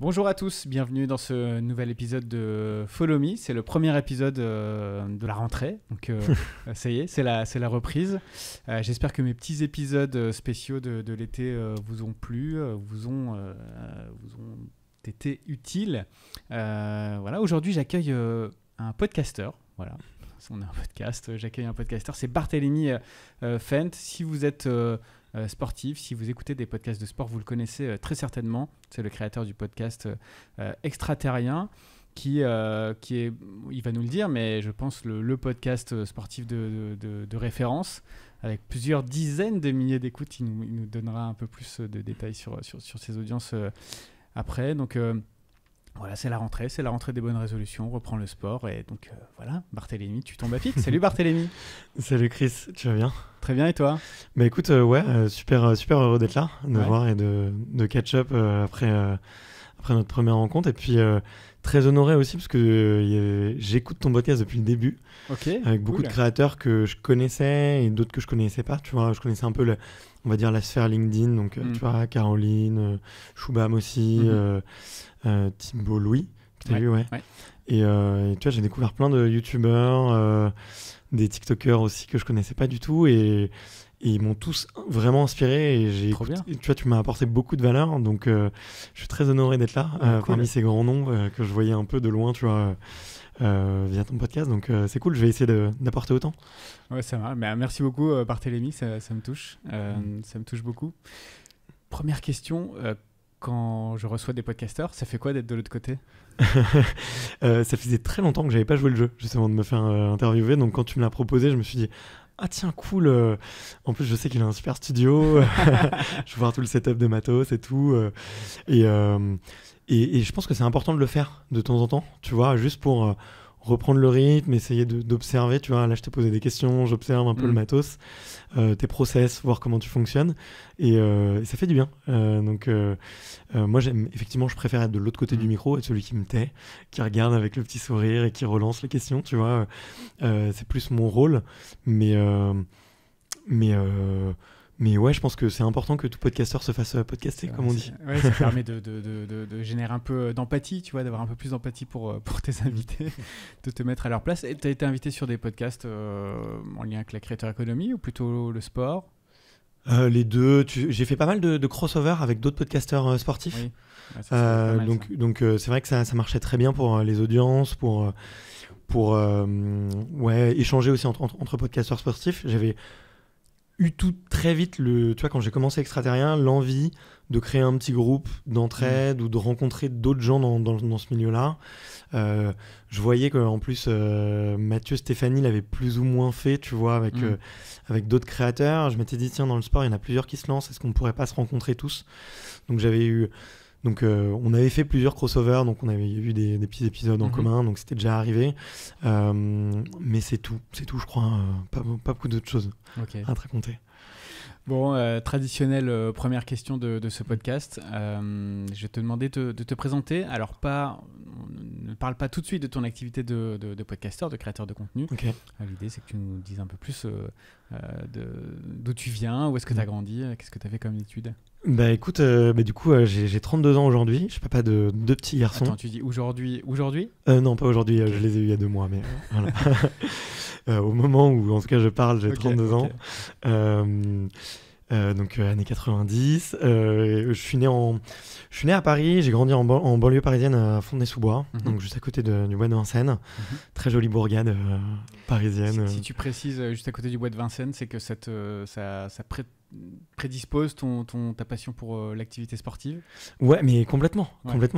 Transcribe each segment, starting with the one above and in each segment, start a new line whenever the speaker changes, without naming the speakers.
Bonjour à tous, bienvenue dans ce nouvel épisode de Follow Me. C'est le premier épisode de la rentrée, donc ça y est, c'est la reprise. J'espère que mes petits épisodes spéciaux de l'été vous ont plu, vous ont été utiles. Voilà, aujourd'hui j'accueille un podcasteur. Voilà, on a un podcast, j'accueille un podcasteur, c'est Barthélémy Fent. Si vous êtes sportif, si vous écoutez des podcasts de sport, vous le connaissez très certainement. C'est le créateur du podcast Extraterrien qui est, il va nous le dire, mais je pense le podcast sportif de référence avec plusieurs dizaines de milliers d'écoutes. Il nous donnera un peu plus de détails sur ses audiences après. Donc voilà, c'est la rentrée des bonnes résolutions, on reprend le sport et donc voilà, Barthélémy, tu tombes à pic. Salut Barthélémy.
Salut Chris, tu vas bien?
Très bien, et toi?
Bah écoute, super heureux d'être là, de voir et de catch-up après notre première rencontre. Et puis très honoré aussi parce que j'écoute ton podcast depuis le début, avec beaucoup de créateurs que je connaissais et d'autres que je connaissais pas. Tu vois, je connaissais un peu on va dire la sphère LinkedIn, donc tu vois, Caroline, Choubam aussi, Thibault Louis, que tu as vu, ouais. Et tu vois, j'ai découvert plein de youtubeurs, des tiktokers aussi que je connaissais pas du tout et ils m'ont tous vraiment inspiré et tu vois, tu m'as apporté beaucoup de valeur, donc je suis très honoré d'être là parmi ces grands noms que je voyais un peu de loin, tu vois, via ton podcast, donc c'est cool, je vais essayer d'apporter autant.
Ouais, ça va. Mais merci beaucoup Barthélémy, ça me touche, ça me touche beaucoup. Première question, quand je reçois des podcasteurs, ça fait quoi d'être de l'autre côté?
Ça faisais très longtemps que j'avais pas joué le jeu, justement, de me faire interviewer. Donc quand tu me l'as proposé, je me suis dit ah tiens, cool, en plus je sais qu'il a un super studio. Je vais voir tout le setup de matos et tout, et je pense que c'est important de le faire de temps en temps, tu vois, juste pour reprendre le rythme, essayer d'observer, tu vois. Là je t'ai posé des questions, j'observe un peu le matos, tes process, voir comment tu fonctionnes, et ça fait du bien. Donc moi effectivement je préfère être de l'autre côté du micro, être celui qui me tait, qui regarde avec le petit sourire et qui relance les questions, tu vois. C'est plus mon rôle, mais ouais, je pense que c'est important que tout podcasteur se fasse podcaster, comme on dit.
Ouais, ça permet de générer un peu d'empathie, tu vois, d'avoir un peu plus d'empathie pour tes invités, de te mettre à leur place. Et tu as été invité sur des podcasts en lien avec la Creator Economy ou plutôt le sport?
Les deux. J'ai fait pas mal de crossover avec d'autres podcasteurs sportifs. Oui. Ouais, ça, donc c'est vrai que ça marchait très bien pour les audiences, pour échanger aussi entre podcasteurs sportifs. J'avais eu tout très vite, tu vois, quand j'ai commencé Extraterrien, l'envie de créer un petit groupe d'entraide ou de rencontrer d'autres gens dans ce milieu-là. Je voyais qu'en plus, Mathieu Stéphanie l'avait plus ou moins fait, tu vois, avec d'autres créateurs. Je m'étais dit, tiens, dans le sport, il y en a plusieurs qui se lancent. Est-ce qu'on ne pourrait pas se rencontrer tous? Donc, on avait fait plusieurs crossovers, donc on avait eu des petits épisodes en commun, donc c'était déjà arrivé. Mais c'est tout, je crois. Pas beaucoup d'autres choses à te raconter.
Bon, traditionnelle première question de ce podcast. Je vais te demander de te présenter. Alors, ne parle pas tout de suite de ton activité de podcasteur, de créateur de contenu.
Okay.
L'idée, c'est que tu nous dises un peu plus d'où tu viens, où est-ce que tu as grandi, qu'est-ce que tu as fait comme études.
Bah écoute, du coup, j'ai 32 ans aujourd'hui. Je suis papa de deux petits garçons.
Attends, tu dis aujourd'hui?
Non, pas aujourd'hui, je les ai eus il y a 2 mois, mais voilà. Au moment où, en tout cas, je parle, j'ai 32 ans. Donc années 90. Je suis né à Paris, j'ai grandi en banlieue parisienne à Fontenay-sous-Bois, donc juste à côté du bois de Vincennes. Très jolie bourgade parisienne.
Si tu précises juste à côté du bois de Vincennes, c'est que ça prédispose ta passion pour l'activité sportive?
Ouais, mais complètement.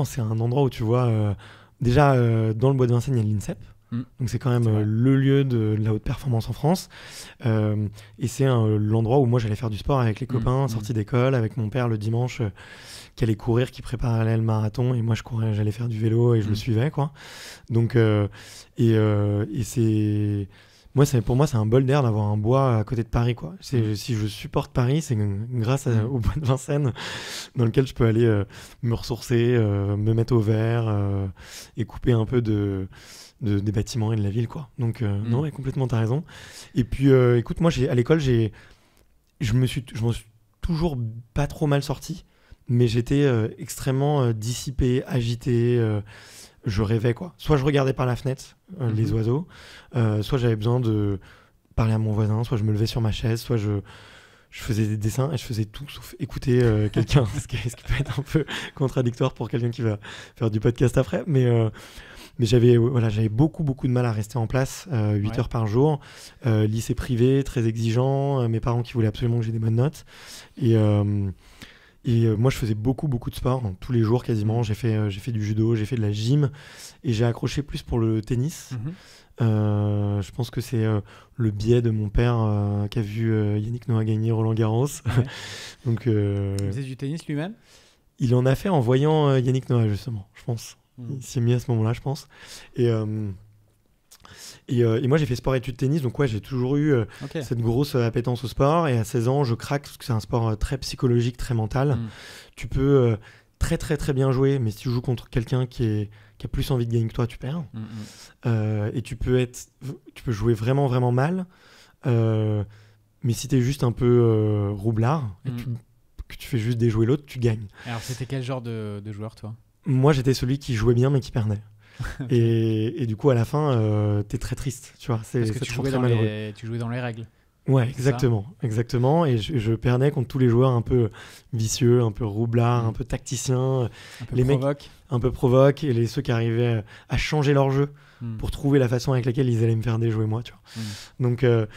C'est un endroit où tu vois, déjà dans le bois de Vincennes, il y a l'INSEP. Donc c'est quand même le lieu de la haute performance en France, et c'est l'endroit où moi j'allais faire du sport avec les copains, sortis d'école, avec mon père le dimanche qui allait courir, qui préparait le marathon, et moi j'allais faire du vélo et je le suivais, quoi. Donc pour moi c'est un bol d'air d'avoir un bois à côté de Paris, quoi. Si je supporte Paris, c'est grâce au bois de Vincennes, dans lequel je peux aller me ressourcer, me mettre au vert et couper un peu des bâtiments et de la ville, quoi. Donc non, mais complètement, t'as raison. Et puis écoute, moi à l'école je m'en suis toujours pas trop mal sorti, mais j'étais extrêmement dissipé, agité. Je rêvais, quoi. Soit je regardais par la fenêtre les oiseaux, soit j'avais besoin de parler à mon voisin, soit je me levais sur ma chaise, soit je faisais des dessins et je faisais tout sauf écouter quelqu'un, ce qui peut être un peu contradictoire pour quelqu'un qui va faire du podcast après. Mais j'avais beaucoup de mal à rester en place 8 heures par jour. Lycée privé, très exigeant, mes parents qui voulaient absolument que j'ai des bonnes notes. Et moi, je faisais beaucoup de sport, donc, tous les jours quasiment. J'ai fait du judo, j'ai fait de la gym et j'ai accroché plus pour le tennis. Je pense que c'est le biais de mon père qui a vu Yannick Noah gagner Roland Garros.
Ouais.
Donc,
Il faisait du tennis lui-même?
Il en a fait en voyant Yannick Noah, justement, je pense. Il s'y est mis à ce moment-là, je pense. Et moi, j'ai fait sport-études tennis, donc ouais, j'ai toujours eu cette grosse appétence au sport. Et à 16 ans, je craque parce que c'est un sport très psychologique, très mental. Tu peux très très très bien jouer, mais si tu joues contre quelqu'un qui a plus envie de gagner que toi, tu perds. Et tu peux jouer vraiment vraiment mal, mais si t'es juste un peu roublard et que tu fais juste déjouer l'autre, tu gagnes.
Alors c'était quel genre de joueur, toi?
Moi, j'étais celui qui jouait bien mais qui perdait. Et du coup, à la fin, t'es très triste, tu vois.
Parce que tu jouais dans les règles.
Ouais, exactement. Et je perdais contre tous les joueurs un peu vicieux, un peu roublards, un peu tacticiens, mecs un peu provoques, et ceux qui arrivaient à changer leur jeu pour trouver la façon avec laquelle ils allaient me faire déjouer moi, tu vois.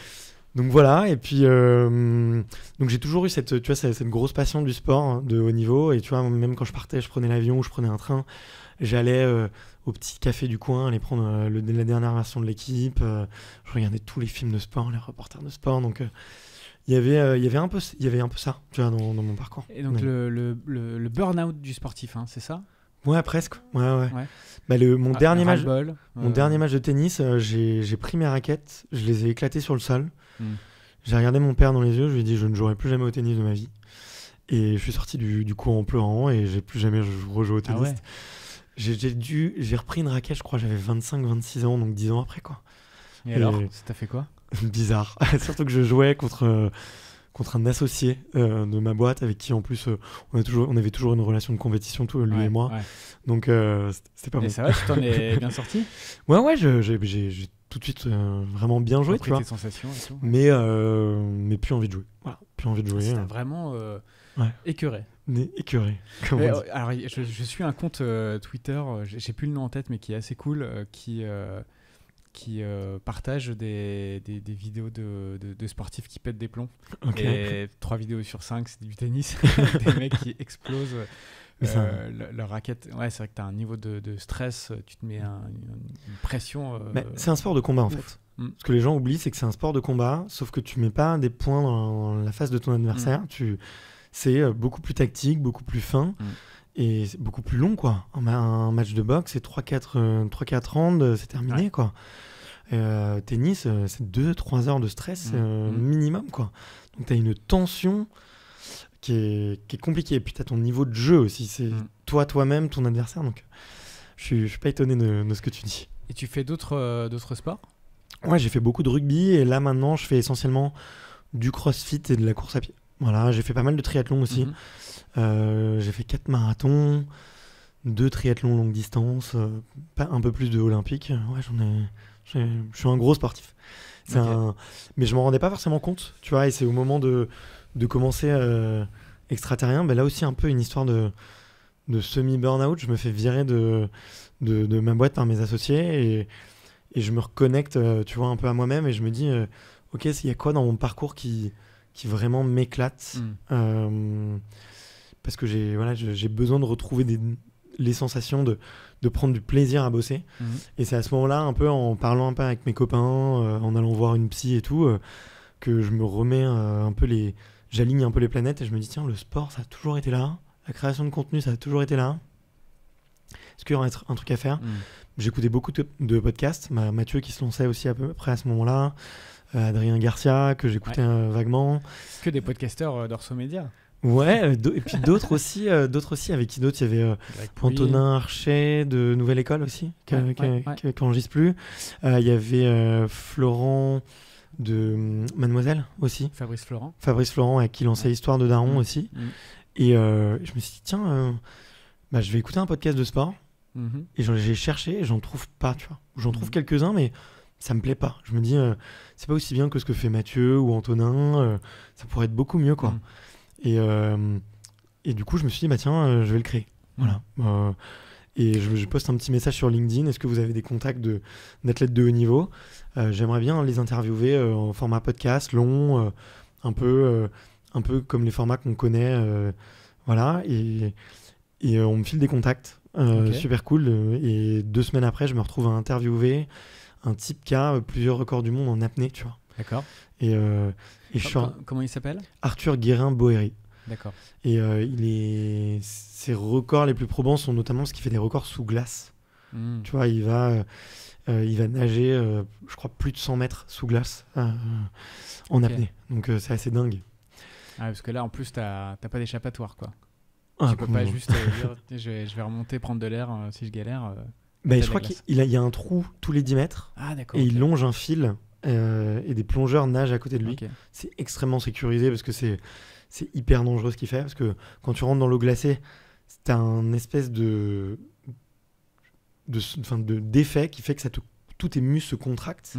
Donc voilà, et puis donc j'ai toujours eu cette grosse passion du sport de haut niveau, et tu vois, même quand je partais, je prenais l'avion ou je prenais un train, j'allais au petit café du coin, aller prendre la dernière version de l'équipe, je regardais tous les films de sport, les reporters de sport, donc il y avait un peu ça, tu vois, dans mon parcours.
Et donc le burn-out du sportif, hein, c'est ça?
Ouais, presque. Ouais. Bah, mon dernier match de tennis, j'ai pris mes raquettes, je les ai éclatées sur le sol. J'ai regardé mon père dans les yeux, je lui ai dit je ne jouerai plus jamais au tennis de ma vie. Et je suis sorti du cours en pleurant et j'ai plus jamais rejoué au tennis. J'ai repris une raquette, je crois j'avais 25-26 ans, donc 10 ans après, quoi.
Et alors, ça t'a fait quoi?
Bizarre. Surtout que je jouais contre un associé de ma boîte avec qui en plus on avait toujours une relation de compétition, lui et moi. Donc c'était pas bon.
Et ça va, tu t'en es bien sorti?
Ouais, j'ai tout de suite vraiment bien joué, tu vois.
Tes sensations et tout.
Mais plus envie de jouer. Voilà, plus envie de jouer.
Ça t'a vraiment écœuré.
Écœuré.
Alors je suis un compte Twitter, j'ai plus le nom en tête, mais qui est assez cool, qui partage des vidéos de sportifs qui pètent des plombs. Et 3 vidéos sur 5, c'est du tennis. Des mecs qui explosent leur raquette. Ouais, c'est vrai que tu as un niveau de stress, tu te mets une pression.
C'est un sport de combat, en fait. Ce que les gens oublient, c'est que c'est un sport de combat, sauf que tu mets pas des points dans la face de ton adversaire. C'est beaucoup plus tactique, beaucoup plus fin. Et c'est beaucoup plus long, quoi. Un match de boxe, c'est 3-4 rounds, c'est terminé, quoi. Tennis, c'est 2-3 heures de stress minimum, quoi. Donc tu as une tension qui est compliquée. Et puis tu as ton niveau de jeu aussi. C'est toi-même, ton adversaire. Donc je suis pas étonné de ce que tu dis.
Et tu fais d'autres sports?
Ouais, j'ai fait beaucoup de rugby. Et là, maintenant, je fais essentiellement du crossfit et de la course à pied. Voilà, j'ai fait pas mal de triathlon aussi. J'ai fait 4 marathons, 2 triathlons longue distance, un peu plus de olympique. Ouais, je suis un gros sportif. Mais je m'en rendais pas forcément compte, tu vois, et c'est au moment de commencer extraterrien, là aussi un peu une histoire de semi-burnout. Je me fais virer de ma boîte par mes associés et je me reconnecte, tu vois, un peu à moi-même, et je me dis, ok, il y a quoi dans mon parcours qui vraiment m'éclate, parce que j'ai besoin de retrouver les sensations de prendre du plaisir à bosser. Et c'est à ce moment-là, un peu en parlant un peu avec mes copains, en allant voir une psy et tout, que je me remets j'aligne un peu les planètes et je me dis, tiens, le sport, ça a toujours été là, la création de contenu, ça a toujours été là. Est-ce qu'il y aura un truc à faire? J'écoutais beaucoup de podcasts, Mathieu qui se lançait aussi à peu près à ce moment-là, Adrien Garcia que j'écoutais vaguement.
Que des podcasteurs d'Orso Média.
Ouais, et puis d'autres aussi avec qui d'autres, il y avait Antonin Archet de Nouvelle École aussi, qui n'enregistre plus. Il y avait Florent de Mademoiselle aussi.
Fabrice Florent,
qui lançait Histoire de Daron aussi. Et je me suis dit, tiens, je vais écouter un podcast de sport. Et j'ai cherché et j'en trouve pas, tu vois. J'en trouve quelques-uns, mais ça me plaît pas. Je me dis, c'est pas aussi bien que ce que fait Mathieu ou Antonin. Ça pourrait être beaucoup mieux, quoi. Et du coup, je me suis dit, tiens, je vais le créer. Voilà. Et je poste un petit message sur LinkedIn. Est-ce que vous avez des contacts d'athlètes de haut niveau ? J'aimerais bien les interviewer en format podcast, long, un peu comme les formats qu'on connaît. Voilà. Et on me file des contacts. Super cool. Et 2 semaines après, je me retrouve à interviewer un type qui a plusieurs records du monde en apnée, tu vois.
D'accord.
Et
comment il s'appelle ?
Arthur Guérin-Boéry.
D'accord.
Et ses records les plus probants sont notamment parce qu'il fait des records sous glace. Tu vois, il va nager, je crois, plus de 100 mètres sous glace en apnée. Donc c'est assez dingue.
Ah, parce que là, en plus, t'as pas d'échappatoire, quoi.
Ah,
tu peux pas juste dire je vais remonter, prendre de l'air si je galère.
Je crois qu'il y a un trou tous les 10 mètres.
Ah, d'accord.
Et il longe un fil et des plongeurs nagent à côté de lui. C'est extrêmement sécurisé parce que c'est hyper dangereux ce qu'il fait. Parce que quand tu rentres dans l'eau glacée, t'as un espèce d'effet qui fait que tous tes muscles se contractent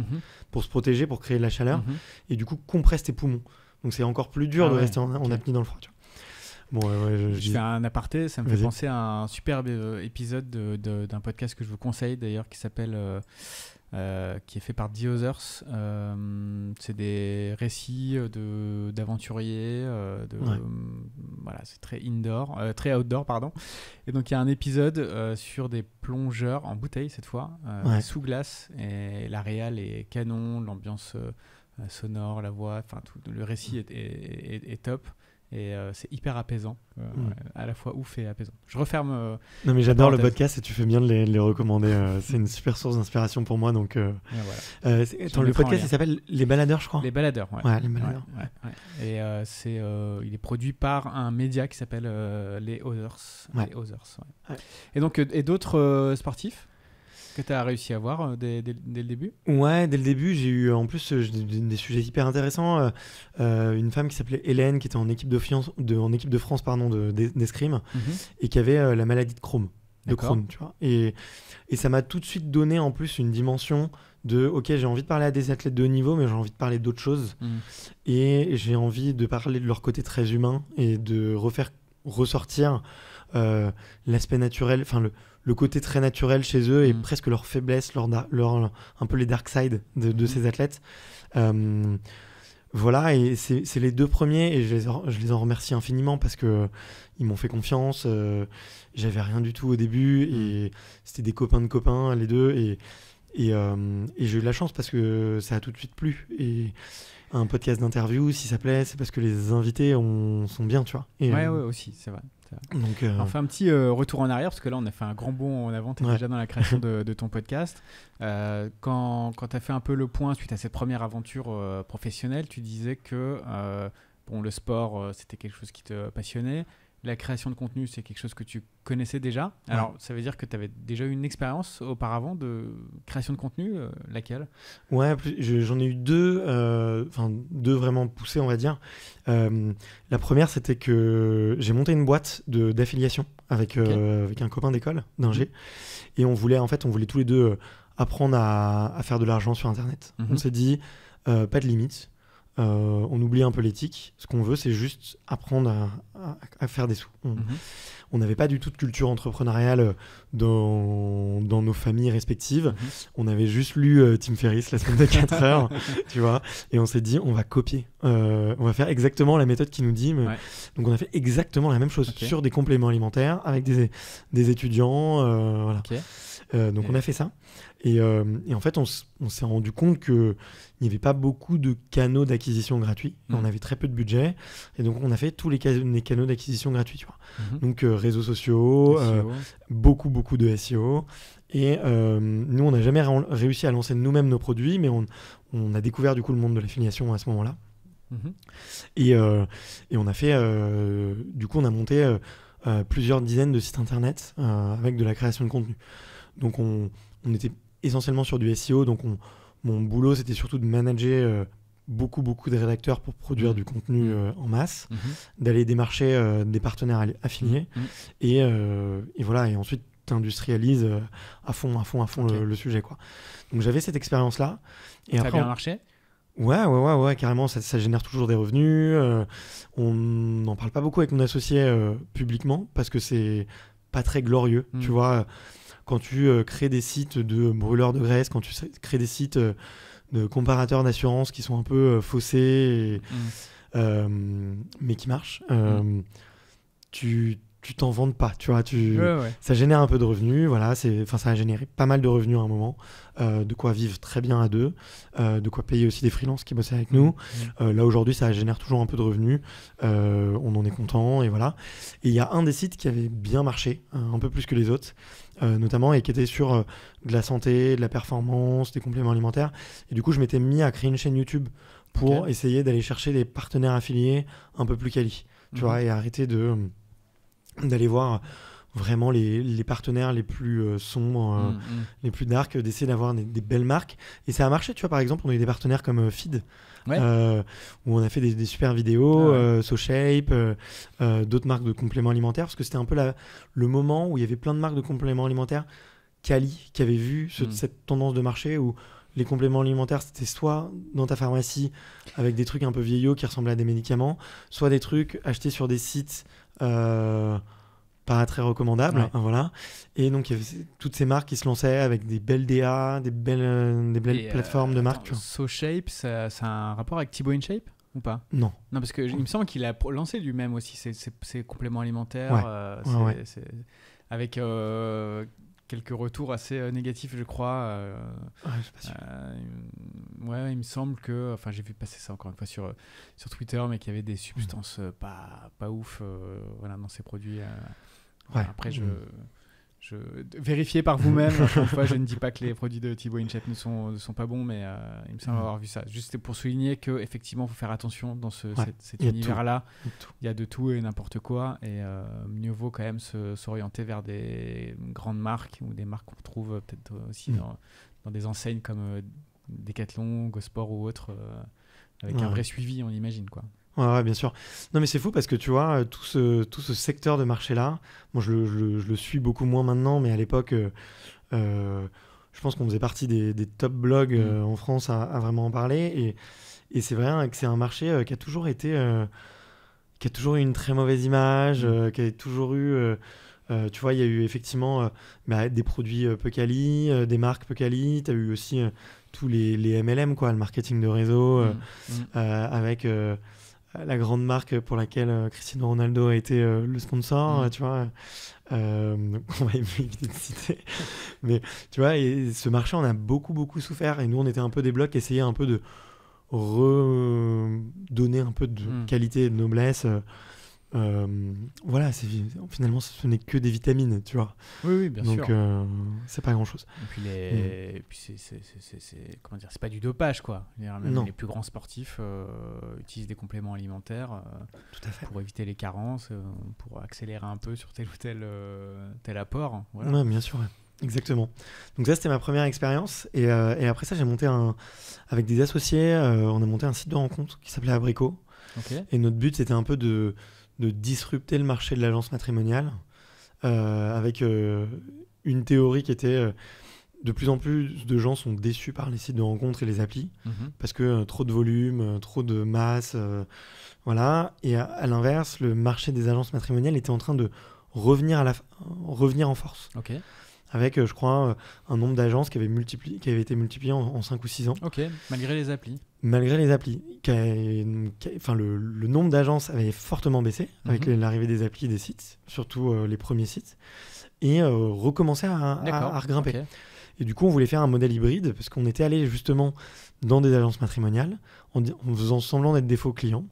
pour se protéger, pour créer de la chaleur. Et du coup, compresse tes poumons. Donc c'est encore plus dur de rester en apnée dans le froid. Tu vois. Bon,
je fais un aparté, ça me fait penser à un superbe épisode d'un podcast que je vous conseille d'ailleurs qui s'appelle qui est fait par The Others. C'est des récits d'aventuriers, voilà, c'est très très outdoor, pardon. Et donc il y a un épisode sur des plongeurs en bouteille cette fois, sous glace, et la réal est canon, l'ambiance sonore, la voix, enfin le récit est top. Et c'est hyper apaisant, à la fois ouf et apaisant. Je referme.
Non, mais j'adore le podcast et tu fais bien de les recommander. C'est une super source d'inspiration pour moi. Donc,
voilà.
Le podcast, il s'appelle Les Baladeurs, je crois.
Les Baladeurs, ouais.
Ouais, Les Baladeurs.
Ouais. Et il est produit par un média qui s'appelle Les Others.
Ouais.
Les Others, ouais. Et donc, et d'autres sportifs que tu as réussi à voir dès le début ?
Ouais, dès le début, j'ai eu en plus des sujets hyper intéressants. Une femme qui s'appelait Hélène, qui était en équipe de France d'escrime, et qui avait la maladie de Crohn. Tu vois. Et ça m'a tout de suite donné en plus une dimension de ok, j'ai envie de parler à des athlètes de haut niveau, mais j'ai envie de parler d'autres choses. Et j'ai envie de parler de leur côté très humain et de ressortir l'aspect naturel, enfin le côté très naturel chez eux et presque leur faiblesse, un peu les dark side de ces athlètes. Voilà, et c'est les 2 premiers et je les en remercie infiniment parce que ils m'ont fait confiance. J'avais rien du tout au début et c'était des copains de copains, les deux. Et j'ai eu de la chance parce que ça a tout de suite plu. Et un podcast d'interview, si ça plaît, c'est parce que les invités sont bien, tu vois. Et,
ouais, aussi, c'est vrai.
Donc,
on fait un petit retour en arrière parce que là on a fait un grand bond en avant, tu es déjà dans la création de ton podcast. Quand tu as fait un peu le point suite à cette première aventure professionnelle, tu disais que le sport c'était quelque chose qui te passionnait, la création de contenu c'est quelque chose que tu connaissais déjà. Alors ça veut dire que tu avais déjà eu une expérience auparavant de création de contenu, laquelle ?
Ouais, j'en ai eu 2 vraiment poussées, on va dire. La première, c'était que j'ai monté une boîte d'affiliation avec un copain d'école, d'ingé, et on voulait tous les deux apprendre à faire de l'argent sur Internet. On s'est dit, pas de limite, on oublie un peu l'éthique, ce qu'on veut c'est juste apprendre à faire des sous. On n'avait pas du tout de culture entrepreneuriale dans nos familles respectives. On avait juste lu Tim Ferriss, La semaine de 4 heures, tu vois, et on s'est dit on va copier, on va faire exactement la méthode qu'il nous dit. Donc on a fait exactement la même chose sur des compléments alimentaires avec des étudiants, voilà. Donc on a fait ça. Et en fait, on s'est rendu compte qu'il n'y avait pas beaucoup de canaux d'acquisition gratuits. On avait très peu de budget. Et donc, on a fait tous les canaux d'acquisition gratuits. Tu vois. Donc, réseaux sociaux, beaucoup de SEO. Et nous, on n'a jamais réussi à lancer nous-mêmes nos produits, mais on a découvert du coup le monde de l'affiliation à ce moment-là. Et on a fait... du coup, on a monté plusieurs dizaines de sites internet avec de la création de contenu. Donc, on était essentiellement sur du SEO, donc mon boulot c'était surtout de manager beaucoup de rédacteurs pour produire du contenu en masse, d'aller démarcher des partenaires affiliés, et voilà, et ensuite t'industrialises à fond le sujet, quoi. Donc j'avais cette expérience-là. Et
ça
après,
a bien marché?
Ouais, carrément, ça génère toujours des revenus. On n'en parle pas beaucoup avec mon associé publiquement parce que c'est pas très glorieux. Tu vois, quand tu crées des sites de brûleurs de graisse, quand tu crées des sites de comparateurs d'assurance qui sont un peu faussés, mais qui marchent, tu t'en vantes pas, tu vois, ça génère un peu de revenus, voilà, ça a généré pas mal de revenus à un moment, de quoi vivre très bien à deux, de quoi payer aussi des freelances qui bossaient avec nous. Là aujourd'hui, ça génère toujours un peu de revenus, on en est content, et voilà. Et il y a un des sites qui avait bien marché, un peu plus que les autres, notamment, et qui était sur de la santé, de la performance, des compléments alimentaires. Et du coup, je m'étais mis à créer une chaîne YouTube pour essayer d'aller chercher des partenaires affiliés un peu plus quali, tu vois, et arrêter d'aller voir vraiment les partenaires les plus sombres, les plus dark, d'essayer d'avoir des belles marques. Et ça a marché, tu vois, par exemple, on a eu des partenaires comme Feed, où on a fait des super vidéos, SoShape, d'autres marques de compléments alimentaires, parce que c'était un peu le moment où il y avait plein de marques de compléments alimentaires quali, qui avaient vu cette tendance de marché où les compléments alimentaires, c'était soit dans ta pharmacie avec des trucs un peu vieillots qui ressemblaient à des médicaments, soit des trucs achetés sur des sites pas très recommandables, voilà. Et donc il y avait toutes ces marques qui se lançaient avec des belles DA, des belles plateformes de marques.
SoShape, ça a un rapport avec Thibaut InShape ou pas?
Non,
parce que il me semble qu'il a lancé lui-même aussi ses compléments alimentaires, avec quelques retours assez négatifs, je crois.
je suis pas sûr.
Il me semble que, j'ai vu passer ça encore une fois sur Twitter, mais qu'il y avait des substances pas ouf, dans ces produits. Après, vérifiez par vous-même. Encore une fois, je ne dis pas que les produits de Thibaut InShape ne sont pas bons, mais il me semble avoir vu ça. Juste pour souligner qu'effectivement, il faut faire attention dans cet univers-là. Il y a de tout et n'importe quoi, et mieux vaut quand même s'orienter vers des grandes marques ou des marques qu'on trouve peut-être aussi dans des enseignes comme Decathlon, Gosport ou autres, avec un vrai suivi, on imagine, quoi.
Ouais, bien sûr. Non, mais c'est fou parce que tu vois, tout ce secteur de marché-là, moi je le suis beaucoup moins maintenant, mais à l'époque, je pense qu'on faisait partie des top blogs en France à vraiment en parler. Et c'est vrai que c'est un marché qui a toujours eu une très mauvaise image, qui a toujours eu... tu vois, il y a eu effectivement des produits peu quali, des marques peu quali. Tu as eu aussi tous les MLM, quoi, le marketing de réseau, avec... la grande marque pour laquelle Cristiano Ronaldo a été le sponsor, tu vois, qu'on va éviter de citer. Mais tu vois, et ce marché en a beaucoup souffert, et nous on était un peu des blocs, essayer un peu de redonner un peu de qualité et de noblesse. Voilà, finalement ce n'est que des vitamines, tu vois.
Oui, bien sûr.
Donc c'est pas grand chose.
Et puis c'est comment dire, c'est pas du dopage, quoi. Même les plus grands sportifs utilisent des compléments alimentaires
tout à fait,
pour éviter les carences, pour accélérer un peu sur tel ou tel apport. Voilà.
Ouais, bien sûr. Ouais. Exactement. Donc ça, c'était ma première expérience. Et après ça, j'ai monté avec des associés, on a monté un site de rencontre qui s'appelait Abricot. Et notre but, c'était un peu de disrupter le marché de l'agence matrimoniale avec une théorie qui était de plus en plus de gens sont déçus par les sites de rencontres et les applis parce que trop de volume, trop de masse, voilà. Et à l'inverse, le marché des agences matrimoniales était en train de revenir en force. Avec, je crois, un nombre d'agences qui avait été multiplié en 5 ou 6 ans.
Malgré les applis.
Malgré les applis. Le nombre d'agences avait fortement baissé avec l'arrivée des applis et des sites, surtout les premiers sites, et recommençait à regrimper. Et du coup, on voulait faire un modèle hybride, parce qu'on était allé justement dans des agences matrimoniales, en faisant semblant d'être des faux clients,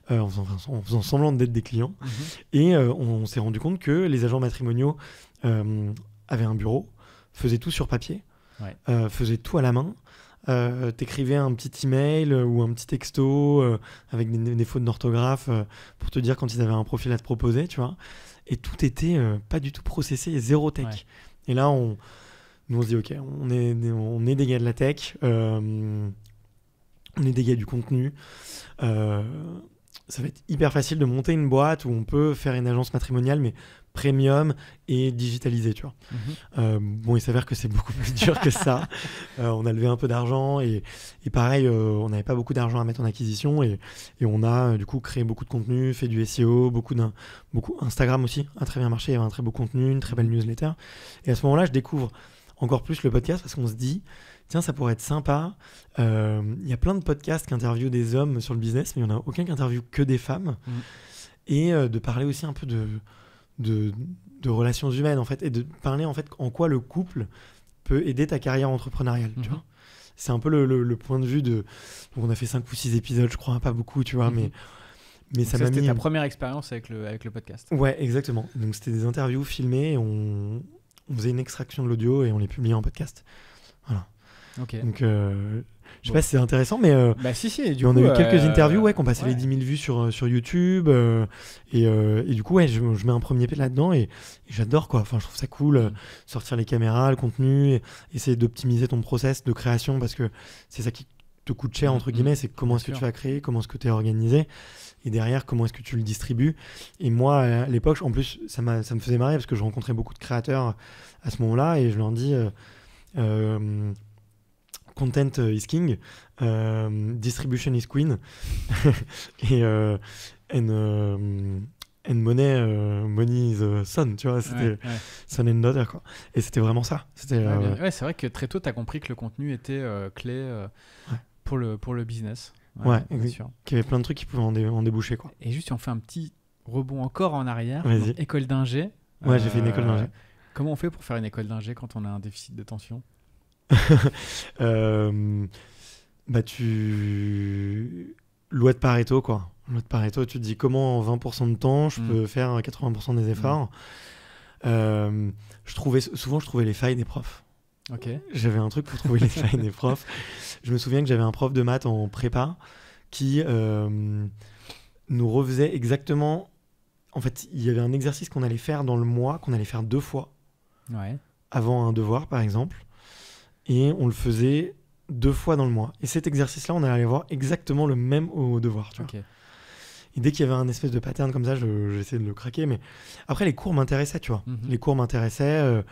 en faisant semblant d'être des clients, et on s'est rendu compte que les agents matrimoniaux avaient un bureau, faisaient tout sur papier, faisaient tout à la main, t'écrivais un petit email ou un petit texto avec des fautes d'orthographe pour te dire quand ils avaient un profil à te proposer, tu vois, et tout était pas du tout processé, zéro tech. Et là, nous on se dit ok, on est des gars de la tech, on on est des gars du contenu. Ça va être hyper facile de monter une boîte où on peut faire une agence matrimoniale, mais premium et digitalisée, tu vois. Bon, il s'avère que c'est beaucoup plus dur que ça. On a levé un peu d'argent et pareil, on n'avait pas beaucoup d'argent à mettre en acquisition et on a du coup créé beaucoup de contenu, fait du SEO, beaucoup Instagram aussi a très bien marché, il y avait un très beau contenu, une très belle newsletter. Et à ce moment-là, je découvre encore plus le podcast parce qu'on se dit, tiens, ça pourrait être sympa. Il y a plein de podcasts qui interviewent des hommes sur le business, mais il n'y en a aucun qui interviewe que des femmes. Et de parler aussi un peu de relations humaines, en fait, et de parler, en fait, en quoi le couple peut aider ta carrière entrepreneuriale, tu vois. C'est un peu le point de vue de... Donc, on a fait 5 ou 6 épisodes, je crois, pas beaucoup, tu vois, mais ça m'a mis...
C'était ta première expérience avec le podcast.
Ouais, exactement. Donc, c'était des interviews filmées, et on faisait une extraction de l'audio et on les publiait en podcast. Voilà.
Ok.
Donc, je sais pas si c'est intéressant, mais
si.
On a eu quelques interviews qui ont passé les 10 000 vues sur YouTube. Et du coup, je mets un premier pied là-dedans et j'adore, quoi. Enfin, je trouve ça cool, sortir les caméras, le contenu, essayer d'optimiser ton process de création parce que c'est ça qui te coûte cher, entre guillemets. C'est comment est-ce que tu vas créer, comment est-ce que tu es organisé et derrière, comment est-ce que tu le distribues. Et moi, à l'époque, en plus, ça me faisait marrer parce que je rencontrais beaucoup de créateurs à ce moment-là et je leur dis... Content is king, distribution is queen, et money is son, tu vois, c'était son and daughter, quoi. Et c'était vraiment ça. C'était,
c'est vrai que très tôt, tu as compris que le contenu était clé pour le business.
Bien sûr. Qu'il y avait plein de trucs qui pouvaient en déboucher, quoi.
Et juste, si on fait un petit rebond encore en arrière,
donc,
école d'ingé.
Ouais, j'ai fait une école d'ingé.
Comment on fait pour faire une école d'ingé quand on a un déficit d'attention?
Loi de Pareto, quoi. Loi de Pareto, tu te dis comment en 20% de temps je peux faire 80% des efforts. Je trouvais les failles des profs.
Okay.
J'avais un truc pour trouver les failles des profs. Je me souviens que j'avais un prof de maths en prépa qui nous refaisait exactement... En fait, il y avait un exercice qu'on allait faire dans le mois, qu'on allait faire 2 fois avant un devoir, par exemple. Et on le faisait 2 fois dans le mois. Et cet exercice-là, on allait voir exactement le même au devoir. Tu vois. Et dès qu'il y avait un espèce de pattern comme ça, j'essayais de le craquer. Mais après, les cours m'intéressaient, tu vois. Les cours m'intéressaient.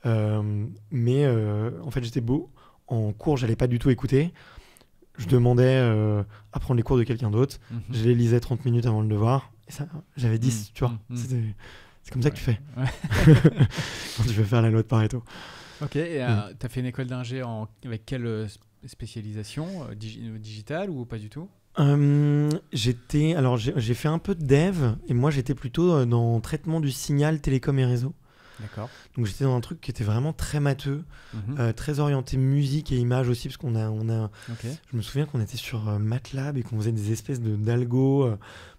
Mais en fait, j'étais beau. En cours, j'allais pas du tout écouter. Je demandais à prendre les cours de quelqu'un d'autre. Je les lisais 30 minutes avant le devoir. Et ça, j'avais 10, tu vois. C'est comme ça que tu fais. Quand tu veux faire la loi de Pareto.
Ok, et tu as fait une école d'ingé avec quelle spécialisation digitale ou pas du tout?
J'ai fait un peu de dev et moi j'étais plutôt dans traitement du signal télécom et réseau.
D'accord.
Donc j'étais dans un truc qui était vraiment très matheux, très orienté musique et images aussi parce qu'on a je me souviens qu'on était sur MATLAB et qu'on faisait des espèces d'algo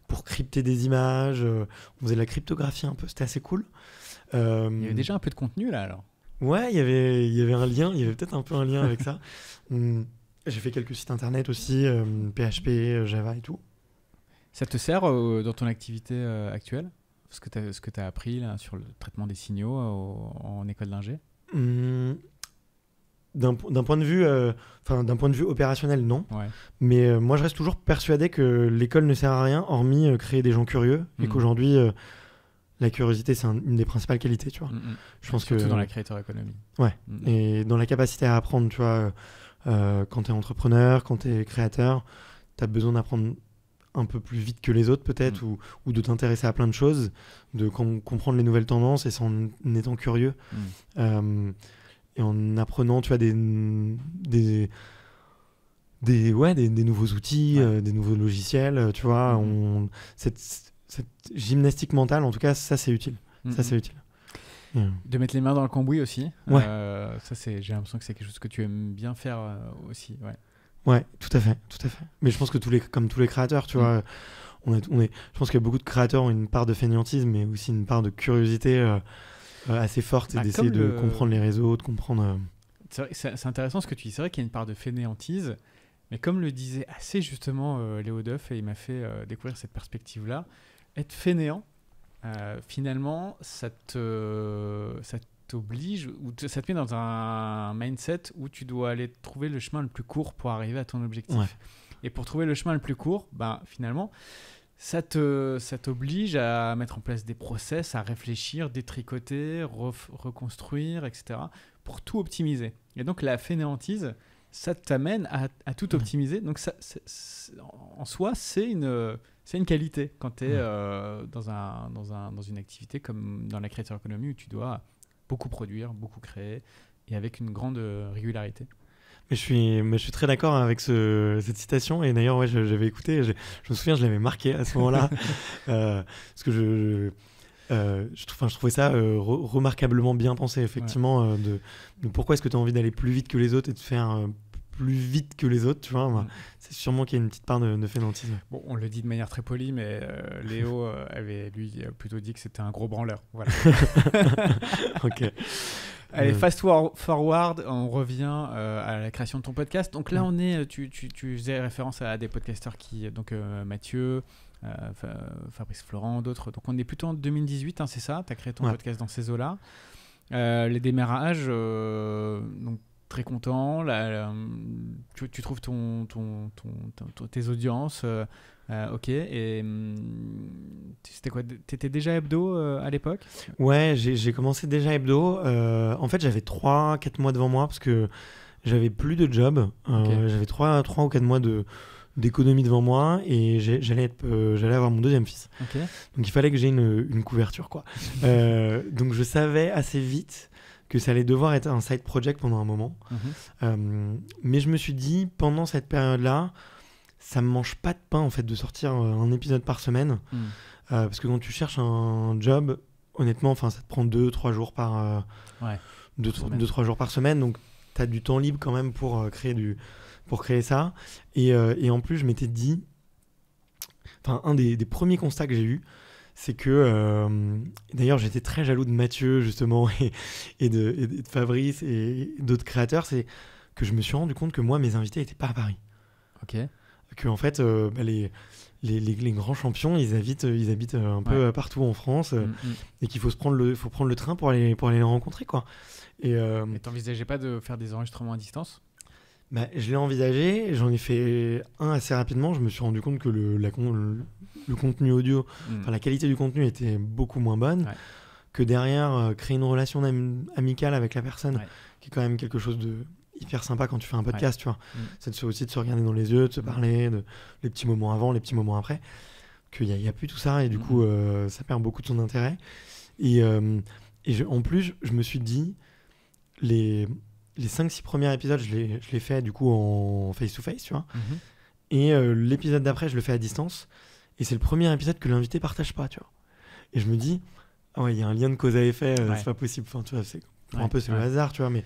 pour crypter des images, on faisait de la cryptographie un peu, c'était assez cool.
Il y avait déjà un peu de contenu là alors.
Ouais, il y avait un lien, il y avait peut-être un peu un lien avec ça. J'ai fait quelques sites internet aussi, PHP, Java et tout. Ça
te sert dans ton activité actuelle, ce que tu as appris là, sur le traitement des signaux en école d'ingé?
D'un point de vue opérationnel, non.
Ouais.
Mais moi, je reste toujours persuadé que l'école ne sert à rien, hormis créer des gens curieux, et qu'aujourd'hui... la curiosité, c'est une des principales qualités, tu vois. Je pense
surtout dans la creator economy.
Ouais. Et dans la capacité à apprendre, tu vois, quand tu es entrepreneur, quand tu es créateur, tu as besoin d'apprendre un peu plus vite que les autres, peut-être, ou de t'intéresser à plein de choses, de comprendre les nouvelles tendances et en étant curieux. Et en apprenant, tu vois, des nouveaux outils, des nouveaux logiciels, tu vois. Cette gymnastique mentale, en tout cas, ça c'est utile. Ça c'est utile.
De mettre les mains dans le cambouis aussi.
Ouais.
J'ai l'impression que c'est quelque chose que tu aimes bien faire aussi.
Ouais, tout à fait. Mais je pense que comme tous les créateurs, tu vois, je pense qu'il y a beaucoup de créateurs ont une part de fainéantise, mais aussi une part de curiosité assez forte et d'essayer de comprendre les réseaux, de comprendre.
C'est intéressant ce que tu dis. C'est vrai qu'il y a une part de fainéantise, mais comme le disait assez justement Léo Duff, et il m'a fait découvrir cette perspective-là. Être fainéant, finalement, ça t'oblige, ou ça te met dans un mindset où tu dois aller trouver le chemin le plus court pour arriver à ton objectif. Et pour trouver le chemin le plus court, finalement, ça t'oblige à mettre en place des process, à réfléchir, détricoter, reconstruire, etc. pour tout optimiser. Et donc la fainéantise, ça t'amène à tout optimiser. Donc en soi, c'est une qualité quand tu es dans une activité comme dans la creator economy où tu dois beaucoup produire, beaucoup créer et avec une grande régularité.
Mais je suis très d'accord avec cette citation. Et d'ailleurs, j'avais écouté, je me souviens, je l'avais marqué à ce moment-là. Parce que je trouvais ça remarquablement bien pensé, effectivement, de pourquoi est-ce que tu as envie d'aller plus vite que les autres et de faire plus vite que les autres, tu vois. C'est sûrement qu'il y a une petite part de fainéantise.
Bon, on le dit de manière très polie, mais Léo avait, lui, plutôt dit que c'était un gros branleur. Voilà.
Ok.
Allez, fast forward, on revient à la création de ton podcast. Donc là, tu faisais référence à des podcasteurs donc Mathieu, Fabrice Florent, d'autres. Donc on est plutôt en 2018, hein, c'est ça? Tu as créé ton podcast dans ces eaux-là. Les démarrages, donc très content. Tu trouves tes audiences. Ok. Et c'était quoi? T'étais déjà hebdo à l'époque?
Ouais, j'ai commencé déjà hebdo. En fait, j'avais 3-4 mois devant moi parce que j'avais plus de job. J'avais 3 ou 4 mois d'économie devant moi et j'allais avoir mon deuxième fils.
Okay.
Donc il fallait que j'ai une couverture, quoi. Donc je savais assez vite que ça allait devoir être un side project pendant un moment. Mais je me suis dit, pendant cette période-là, ça me mange pas de pain en fait de sortir un épisode par semaine. Parce que quand tu cherches un job, honnêtement, ça te prend 2-3 jours par 2-3 jours par semaine. Donc tu as du temps libre quand même pour créer ça. Et en plus, je m'étais dit, un des premiers constats que j'ai eu, c'est que, d'ailleurs, j'étais très jaloux de Mathieu, justement, et de Fabrice et d'autres créateurs, c'est que je me suis rendu compte que moi, mes invités n'étaient pas à Paris.
Ok.
Que, en fait, les grands champions, ils habitent un peu partout en France, et qu'il faut prendre le train pour aller les rencontrer, quoi. Et
t'envisageais pas de faire des enregistrements à distance?
Je l'ai envisagé, j'en ai fait un assez rapidement. Je me suis rendu compte que le contenu audio, la qualité du contenu était beaucoup moins bonne, que derrière, créer une relation amicale avec la personne, qui est quand même quelque chose de hyper sympa quand tu fais un podcast, tu vois. C'est aussi de se regarder dans les yeux, de se parler, les petits moments avant, les petits moments après, qu'il n'y a plus tout ça, et du coup, ça perd beaucoup de son intérêt. Et en plus, je me suis dit, les 5-6 premiers épisodes, je l'ai fait du coup en face-to-face, tu vois. Et l'épisode d'après, je le fais à distance. Et c'est le premier épisode que l'invité partage pas, tu vois. Et je me dis, il y a un lien de cause à effet, c'est pas possible. Enfin, tu vois, c'est le hasard, tu vois. Mais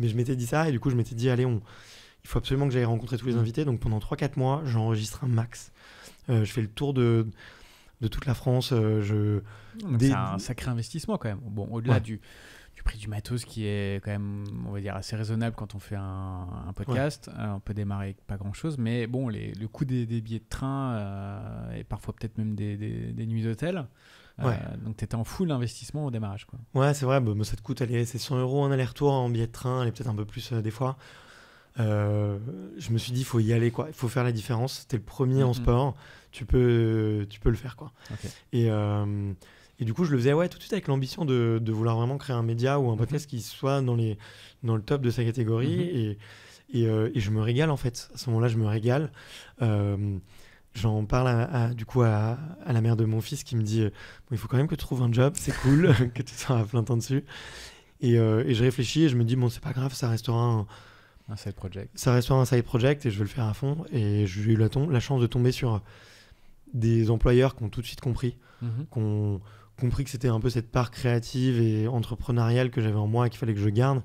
je m'étais dit ça, et du coup, je m'étais dit, allez, il faut absolument que j'aille rencontrer tous les invités. Donc pendant 3-4 mois, j'enregistre un max. Je fais le tour de toute la France.
C'est un sacré investissement quand même. Bon, au-delà du prix du matos qui est quand même, on va dire, assez raisonnable quand on fait un podcast. On peut démarrer avec pas grand-chose, mais bon, le coût des billets de train et parfois peut-être même des nuits d'hôtel. Donc tu étais en full investissement au démarrage, quoi. Ouais,
c'est vrai, ça te coûte, c'est 100 € en aller-retour en billet de train, et peut-être un peu plus des fois. Je me suis dit, il faut y aller, quoi. Il faut faire la différence. T'es le premier en sport, tu peux le faire, quoi. Okay. Et du coup, je le faisais tout de suite avec l'ambition de vouloir vraiment créer un média ou un podcast qui soit dans le top de sa catégorie. Et je me régale, en fait. À ce moment-là, je me régale. J'en parle du coup à la mère de mon fils qui me dit il faut quand même que tu trouves un job, c'est cool, que tu sois à plein temps dessus. Et je réfléchis et je me dis c'est pas grave, ça restera
un side project.
Ça restera un side project et je vais le faire à fond. Et j'ai eu la chance de tomber sur des employeurs qui ont tout de suite compris, qui ont compris que c'était un peu cette part créative et entrepreneuriale que j'avais en moi et qu'il fallait que je garde.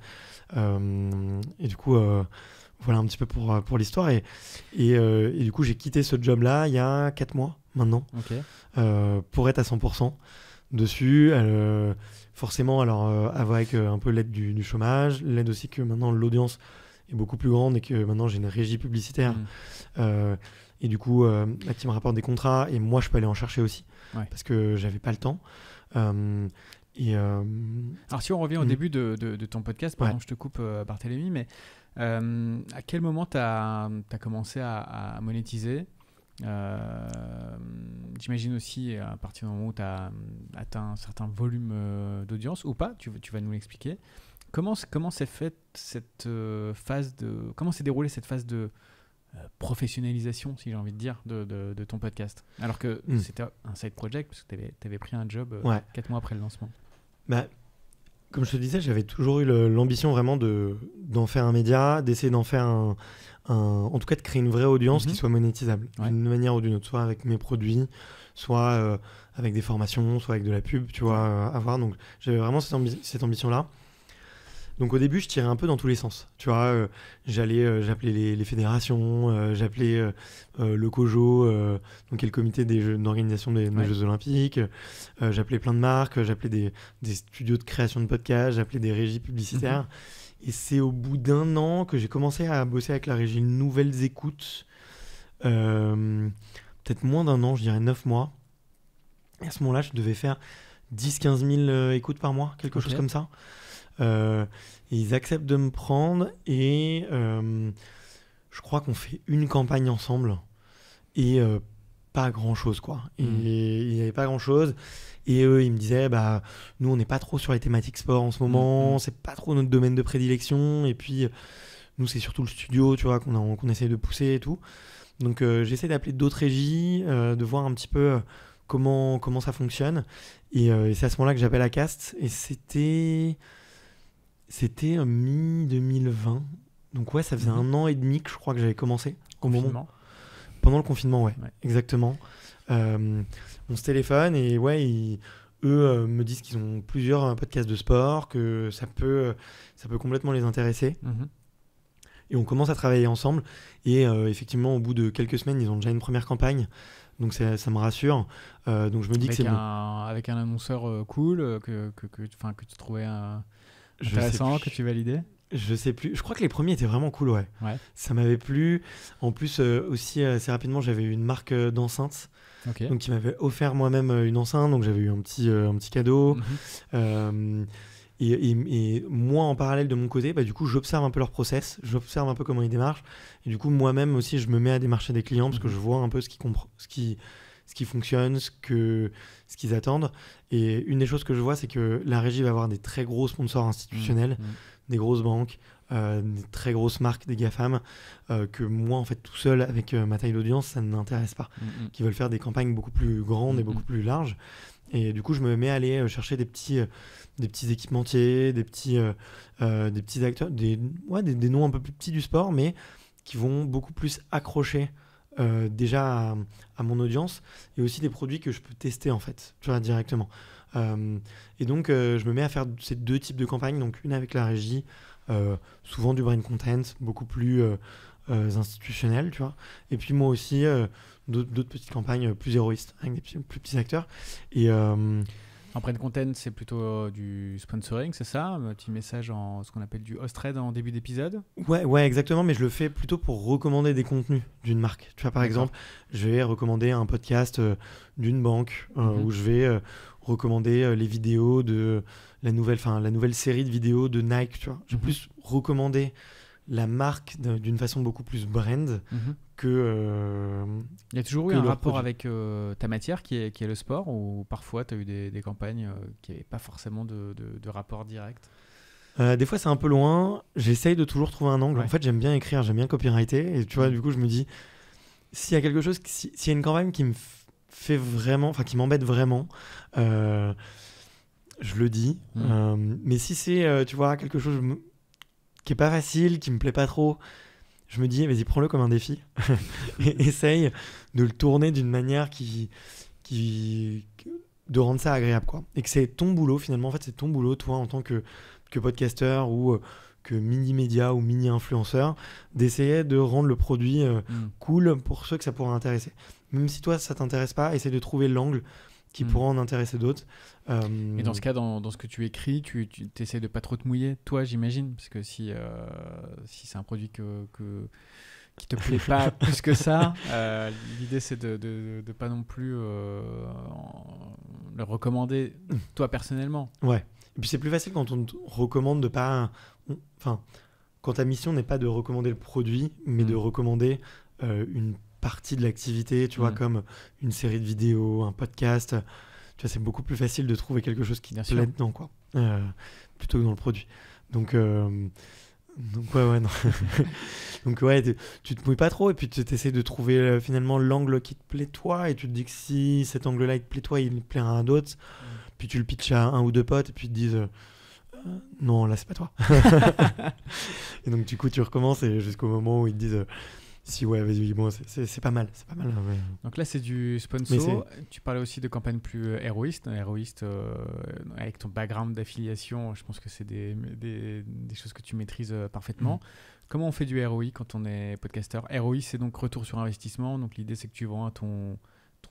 Et du coup, voilà un petit peu pour l'histoire. Et du coup, j'ai quitté ce job-là il y a 4 mois maintenant, pour être à 100% dessus. Forcément, alors avec un peu l'aide du chômage, l'aide aussi que maintenant l'audience est beaucoup plus grande et que maintenant j'ai une régie publicitaire. Et du coup, qui me rapporte des contrats et moi, je peux aller en chercher aussi parce que j'avais pas le temps.
Alors si on revient au début de ton podcast, pardon, je te coupe Barthélémy, mais à quel moment tu as commencé à monétiser j'imagine aussi à partir du moment où tu as atteint un certain volume d'audience ou pas, tu vas nous l'expliquer. Comment s'est faite cette phase comment s'est déroulée cette phase de professionnalisation, si j'ai envie de dire, de ton podcast, alors que c'était un side project parce que tu avais pris un job 4 mois après le lancement.
Bah, comme je te disais, j'avais toujours eu l'ambition vraiment d'en faire un média, d'essayer d'en faire en tout cas de créer une vraie audience qui soit monétisable d'une manière ou d'une autre, soit avec mes produits, soit avec des formations, soit avec de la pub, tu vois, à voir. Donc j'avais vraiment cette ambition-là. Donc au début, je tirais un peu dans tous les sens. Tu vois, j'appelais les fédérations, j'appelais le COJO, donc qui est le comité d'organisation des Jeux Olympiques. J'appelais plein de marques, j'appelais des studios de création de podcasts, j'appelais des régies publicitaires. Et c'est au bout d'1 an que j'ai commencé à bosser avec la régie Nouvelles Écoutes. Peut-être moins d'1 an, je dirais 9 mois. Et à ce moment-là, je devais faire 10-15 000 écoutes par mois, quelque chose comme ça. Et ils acceptent de me prendre et je crois qu'on fait une campagne ensemble et pas grand chose quoi. Et il n'y avait pas grand chose et eux ils me disaient bah nous on n'est pas trop sur les thématiques sport en ce moment, c'est pas trop notre domaine de prédilection et puis nous c'est surtout le studio tu vois qu'on essaie de pousser et tout. Donc j'essaie d'appeler d'autres régies, de voir un petit peu comment ça fonctionne et c'est à ce moment-là que j'appelle Acast et c'était mi-2020. Donc ouais, ça faisait 1 an et demi que je crois que j'avais commencé. Pendant le confinement, ouais. Exactement. On se téléphone et ouais, eux me disent qu'ils ont plusieurs podcasts de sport, que ça peut complètement les intéresser. Et on commence à travailler ensemble. Et effectivement, au bout de quelques semaines, ils ont déjà une première campagne. Donc ça me rassure. Donc je me dis que c'est
avec un annonceur cool que tu trouvais intéressant, que tu validais.
Je sais plus. Je crois que les premiers étaient vraiment cool, ouais. Ça m'avait plu. En plus, aussi, assez rapidement, j'avais eu une marque d'enceinte. Donc, qui m'avait offert moi-même une enceinte. Donc, j'avais eu un petit cadeau. Et moi, en parallèle de mon côté, bah, du coup, j'observe un peu leur process. J'observe un peu comment ils démarchent. Et du coup, moi-même aussi, je me mets à démarcher des clients parce que je vois un peu ce qui fonctionne, ce qu'ils attendent. Et une des choses que je vois, c'est que la régie va avoir des très gros sponsors institutionnels, des grosses banques, des très grosses marques, des GAFAM, que moi, en fait, tout seul, avec ma taille d'audience, ça ne m'intéresse pas. Qui veulent faire des campagnes beaucoup plus grandes et beaucoup plus larges. Et du coup, je me mets à aller chercher des petits équipementiers, des petits acteurs, des noms un peu plus petits du sport, mais qui vont beaucoup plus accrocher déjà à mon audience et aussi des produits que je peux tester en fait, tu vois, directement. Et donc, je me mets à faire ces 2 types de campagnes, donc une avec la régie, souvent du brain content, beaucoup plus institutionnel, tu vois. Et puis moi aussi, d'autres petites campagnes plus héroïstes avec des plus petits acteurs. Et
en brain content, c'est plutôt du sponsoring, c'est ça? Un petit message ce qu'on appelle du host read en début d'épisode?
Ouais, exactement, mais je le fais plutôt pour recommander des contenus d'une marque. Tu vois, par exemple, je vais recommander un podcast d'une banque où je vais recommander les vidéos de la nouvelle série de vidéos de Nike, tu vois. Je vais plus recommander la marque d'une façon beaucoup plus brand que...
Il y a toujours eu un rapport avec ta matière qui est le sport, ou parfois tu as eu des campagnes qui n'avaient pas forcément de rapport direct?
Des fois c'est un peu loin, j'essaye de toujours trouver un angle. En fait j'aime bien écrire, j'aime bien copywriter, et tu vois du coup je me dis, s'il y a quelque chose, s'il y a une campagne qui me fait vraiment, enfin qui m'embête vraiment, je le dis. Mais si c'est, tu vois, quelque chose qui est pas facile, qui me plaît pas trop, je me dis, vas-y, prends-le comme un défi et essaye de le tourner d'une manière de rendre ça agréable, quoi. Et que c'est ton boulot, finalement, en fait, c'est ton boulot, toi, en tant que podcasteur ou que mini-média ou mini-influenceur, d'essayer de rendre le produit cool pour ceux que ça pourrait intéresser. Même si toi, ça t'intéresse pas, essaie de trouver l'angle qui pourra en intéresser d'autres.
Et dans ce cas, dans ce que tu écris, tu essaies de pas trop te mouiller, toi, j'imagine, parce que si c'est un produit qui te plaît pas plus que ça. L'idée, c'est de pas non plus le recommander toi personnellement.
Ouais. Et puis c'est plus facile quand on te recommande de pas... Enfin, quand ta mission n'est pas de recommander le produit, mais de recommander une partie de l'activité, tu vois, comme une série de vidéos, un podcast. Tu vois, c'est beaucoup plus facile de trouver quelque chose qui te plaît dedans, quoi. Plutôt que dans le produit. Donc ouais, non. Donc ouais, tu te mouilles pas trop et puis tu essaies de trouver finalement l'angle qui te plaît toi et tu te dis que si cet angle-là il te plaît toi, il plaît à un d'autre, puis tu le pitches à un ou deux potes et puis ils te disent non, là c'est pas toi. Et donc du coup tu recommences et jusqu'au moment où ils te disent si ouais, vas-y, bon, c'est pas mal, c'est pas mal. Ouais.
Donc là, c'est du sponsor. Tu parlais aussi de campagnes plus héroïstes. Avec ton background d'affiliation, je pense que c'est des choses que tu maîtrises parfaitement. Comment on fait du ROI quand on est podcasteur? ROI, c'est donc retour sur investissement. Donc l'idée, c'est que tu vends à ton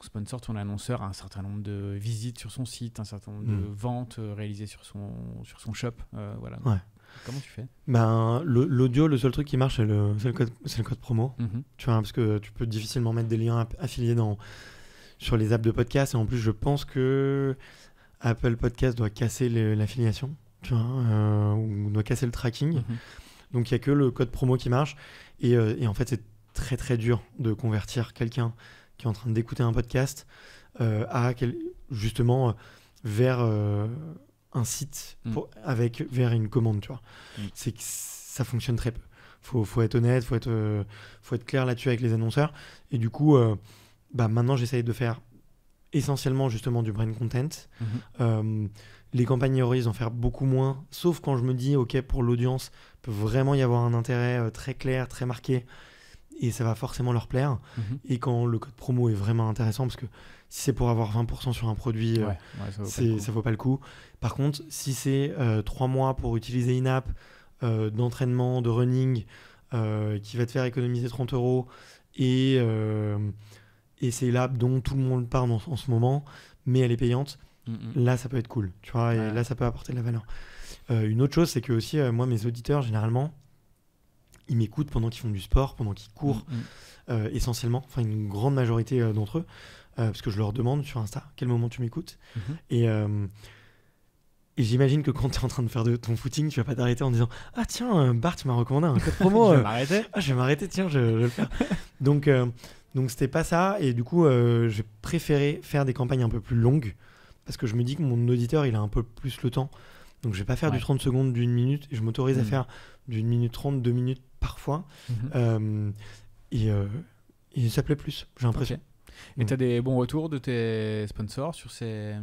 sponsor, ton annonceur, un certain nombre de visites sur son site, un certain nombre de ventes réalisées sur son shop. Voilà.
Ouais.
Comment tu fais?
L'audio, le seul truc qui marche, c'est le code promo. Tu vois, parce que tu peux difficilement mettre des liens affiliés sur les apps de podcast. Et en plus, je pense que Apple Podcast doit casser l'affiliation, tu vois, ou doit casser le tracking. Donc, il n'y a que le code promo qui marche. Et en fait, c'est très, très dur de convertir quelqu'un qui est en train d'écouter un podcast justement vers... un site vers une commande, tu vois. C'est que ça fonctionne très peu. Faut être honnête, faut être clair là-dessus avec les annonceurs. Et du coup, maintenant, j'essaye de faire essentiellement justement du brand content. Les campagnes héroïstes, en faire beaucoup moins, sauf quand je me dis, ok, pour l'audience, peut vraiment y avoir un intérêt très clair, très marqué, et ça va forcément leur plaire. Et quand le code promo est vraiment intéressant, parce que si c'est pour avoir 20% sur un produit, ça vaut pas le coup. Par contre, si c'est 3 mois pour utiliser une app d'entraînement, de running, qui va te faire économiser 30 € et c'est l'app dont tout le monde parle en ce moment, mais elle est payante, là ça peut être cool, tu vois, et là ça peut apporter de la valeur. Une autre chose, c'est que aussi, moi, mes auditeurs, généralement, ils m'écoutent pendant qu'ils font du sport, pendant qu'ils courent, essentiellement, enfin une grande majorité d'entre eux, parce que je leur demande sur Insta quel moment tu m'écoutes. Et j'imagine que quand tu es en train de faire ton footing, tu vas pas t'arrêter en disant « Ah tiens, Bart, tu m'as recommandé un code promo. »
Je vais m'arrêter.
Ah, je vais m'arrêter, tiens, je vais le faire. Donc c'était pas ça. Et du coup, j'ai préféré faire des campagnes un peu plus longues parce que je me dis que mon auditeur, il a un peu plus le temps. Donc je vais pas faire du 30 secondes d'une minute. Et je m'autorise à faire d'une minute 30, 2 minutes parfois. Et ça plaît plus, j'ai l'impression.
Okay. Et tu as des bons retours de tes sponsors sur ces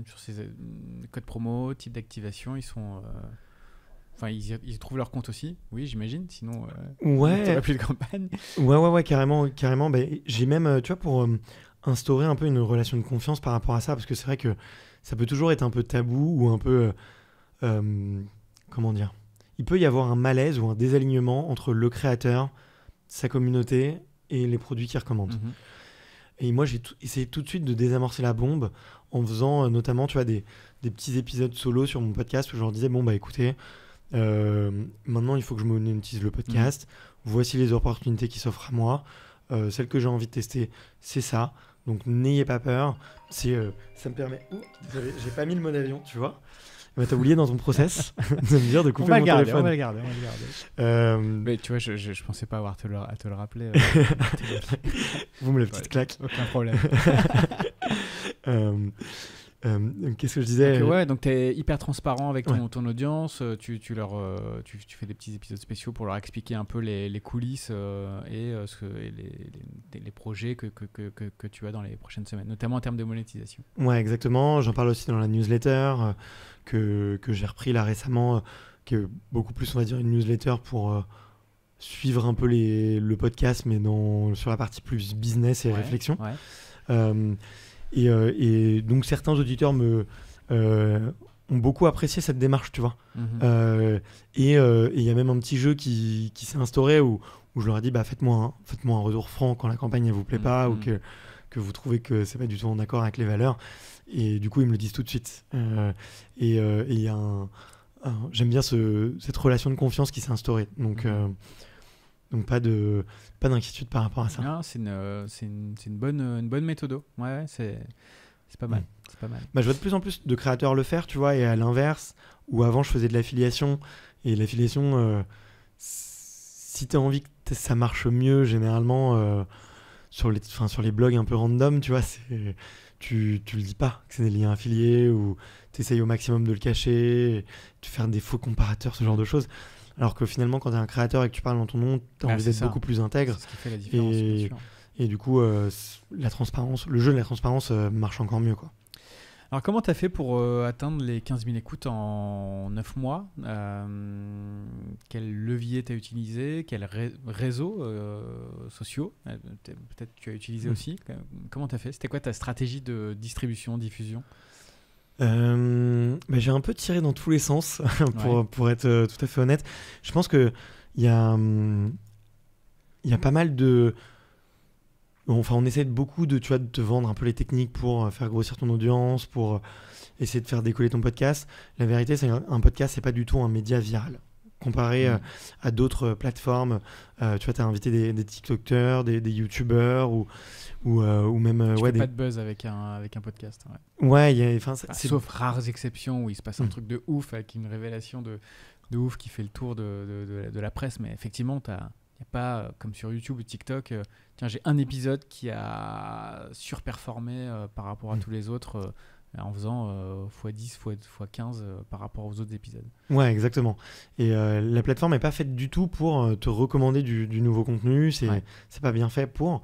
codes promo, type d'activation? Ils sont... ils trouvent leur compte aussi, oui, j'imagine. Sinon, tu n'aurais plus de campagne.
Ouais, carrément. J'ai même, tu vois, pour instaurer un peu une relation de confiance par rapport à ça, parce que c'est vrai que ça peut toujours être un peu tabou ou un peu... comment dire? Il peut y avoir un malaise ou un désalignement entre le créateur, sa communauté et les produits qu'il recommande. Et moi, j'ai essayé tout de suite de désamorcer la bombe en faisant notamment, tu vois, des petits épisodes solo sur mon podcast où je leur disais, bon, bah écoutez, maintenant, il faut que je monétise le podcast. Voici les opportunités qui s'offrent à moi. Celle que j'ai envie de tester, c'est ça. Donc, n'ayez pas peur. Ça me permet... Désolé, j'ai pas mis le mode avion, tu vois. T'as oublié dans ton process de me dire de couper mon téléphone.
On va le garder. Mais tu vois, je pensais pas avoir à te le rappeler.
Vous me la petite claque.
Aucun problème.
Qu'est-ce que je disais?
Donc tu es hyper transparent avec ton audience. Tu fais des petits épisodes spéciaux pour leur expliquer un peu les coulisses et les projets que tu as dans les prochaines semaines, notamment en termes de monétisation.
Ouais, exactement. J'en parle aussi dans la newsletter que j'ai repris là récemment, qui est beaucoup plus, on va dire, une newsletter pour suivre un peu le podcast, mais sur la partie plus business et réflexion. Et donc certains auditeurs ont beaucoup apprécié cette démarche, tu vois. Et il y a même un petit jeu qui s'est instauré où je leur ai dit, faites-moi un retour franc quand la campagne ne vous plaît pas ou que vous trouvez que c'est pas du tout en accord avec les valeurs. Et du coup, ils me le disent tout de suite. Et il y a j'aime bien cette relation de confiance qui s'est instaurée. Donc Donc pas d'inquiétude par rapport à ça.
Non, c'est une bonne méthode. Ouais, c'est pas mal. C'est pas mal.
Bah, je vois de plus en plus de créateurs le faire, tu vois, et à l'inverse, où avant je faisais de l'affiliation, et l'affiliation, si tu as envie que ça marche mieux, généralement, sur les blogs un peu random, tu vois, tu le dis pas que c'est des liens affiliés, ou tu essayes au maximum de le cacher, de faire des faux comparateurs, ce genre de choses. Alors que finalement, quand tu es un créateur et que tu parles dans ton nom, tu as envie d'être beaucoup plus intègre.
C'est ce qui fait la différence, bien sûr.
Et du coup, la transparence, le jeu de la transparence marche encore mieux, quoi.
Alors, comment tu as fait pour atteindre les 15 000 écoutes en 9 mois Quel levier tu as utilisé Quels réseaux sociaux peut-être tu as utilisé aussi Comment tu as fait C'était quoi ta stratégie de distribution, diffusion
J'ai un peu tiré dans tous les sens, pour être tout à fait honnête. Je pense qu'il y a pas mal de... Enfin, on essaie beaucoup de te vendre un peu les techniques pour faire grossir ton audience, pour essayer de faire décoller ton podcast. La vérité, c'est qu'un podcast, c'est pas du tout un média viral. Comparé à d'autres plateformes, tu vois, tu as invité des TikTokers, des YouTubers ou même...
tu fais pas de buzz avec un podcast.
Sauf
rares exceptions où il se passe un truc de ouf avec une révélation de ouf qui fait le tour de la presse. Mais effectivement, il n'y a pas, comme sur YouTube ou TikTok, tiens, j'ai un épisode qui a surperformé par rapport à tous les autres en faisant x10, x15 par rapport aux autres épisodes.
Ouais, exactement. Et la plateforme n'est pas faite du tout pour te recommander du nouveau contenu. C'est pas bien fait pour...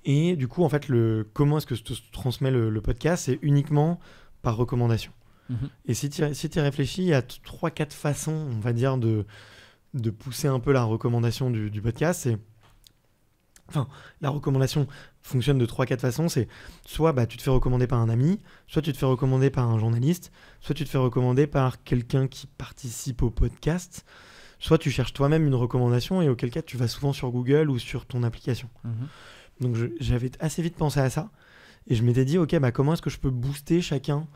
et du coup, en fait, comment est-ce que je te transmets le podcast, c'est uniquement par recommandation. Et si tu y réfléchis, il y a 3-4 façons, on va dire, de pousser un peu la recommandation du podcast. La recommandation fonctionne de 3-4 façons. C'est soit tu te fais recommander par un ami, soit tu te fais recommander par un journaliste, soit tu te fais recommander par quelqu'un qui participe au podcast, soit tu cherches toi-même une recommandation et auquel cas tu vas souvent sur Google ou sur ton application. Donc j'avais assez vite pensé à ça et je m'étais dit ok, comment est-ce que je peux booster chacun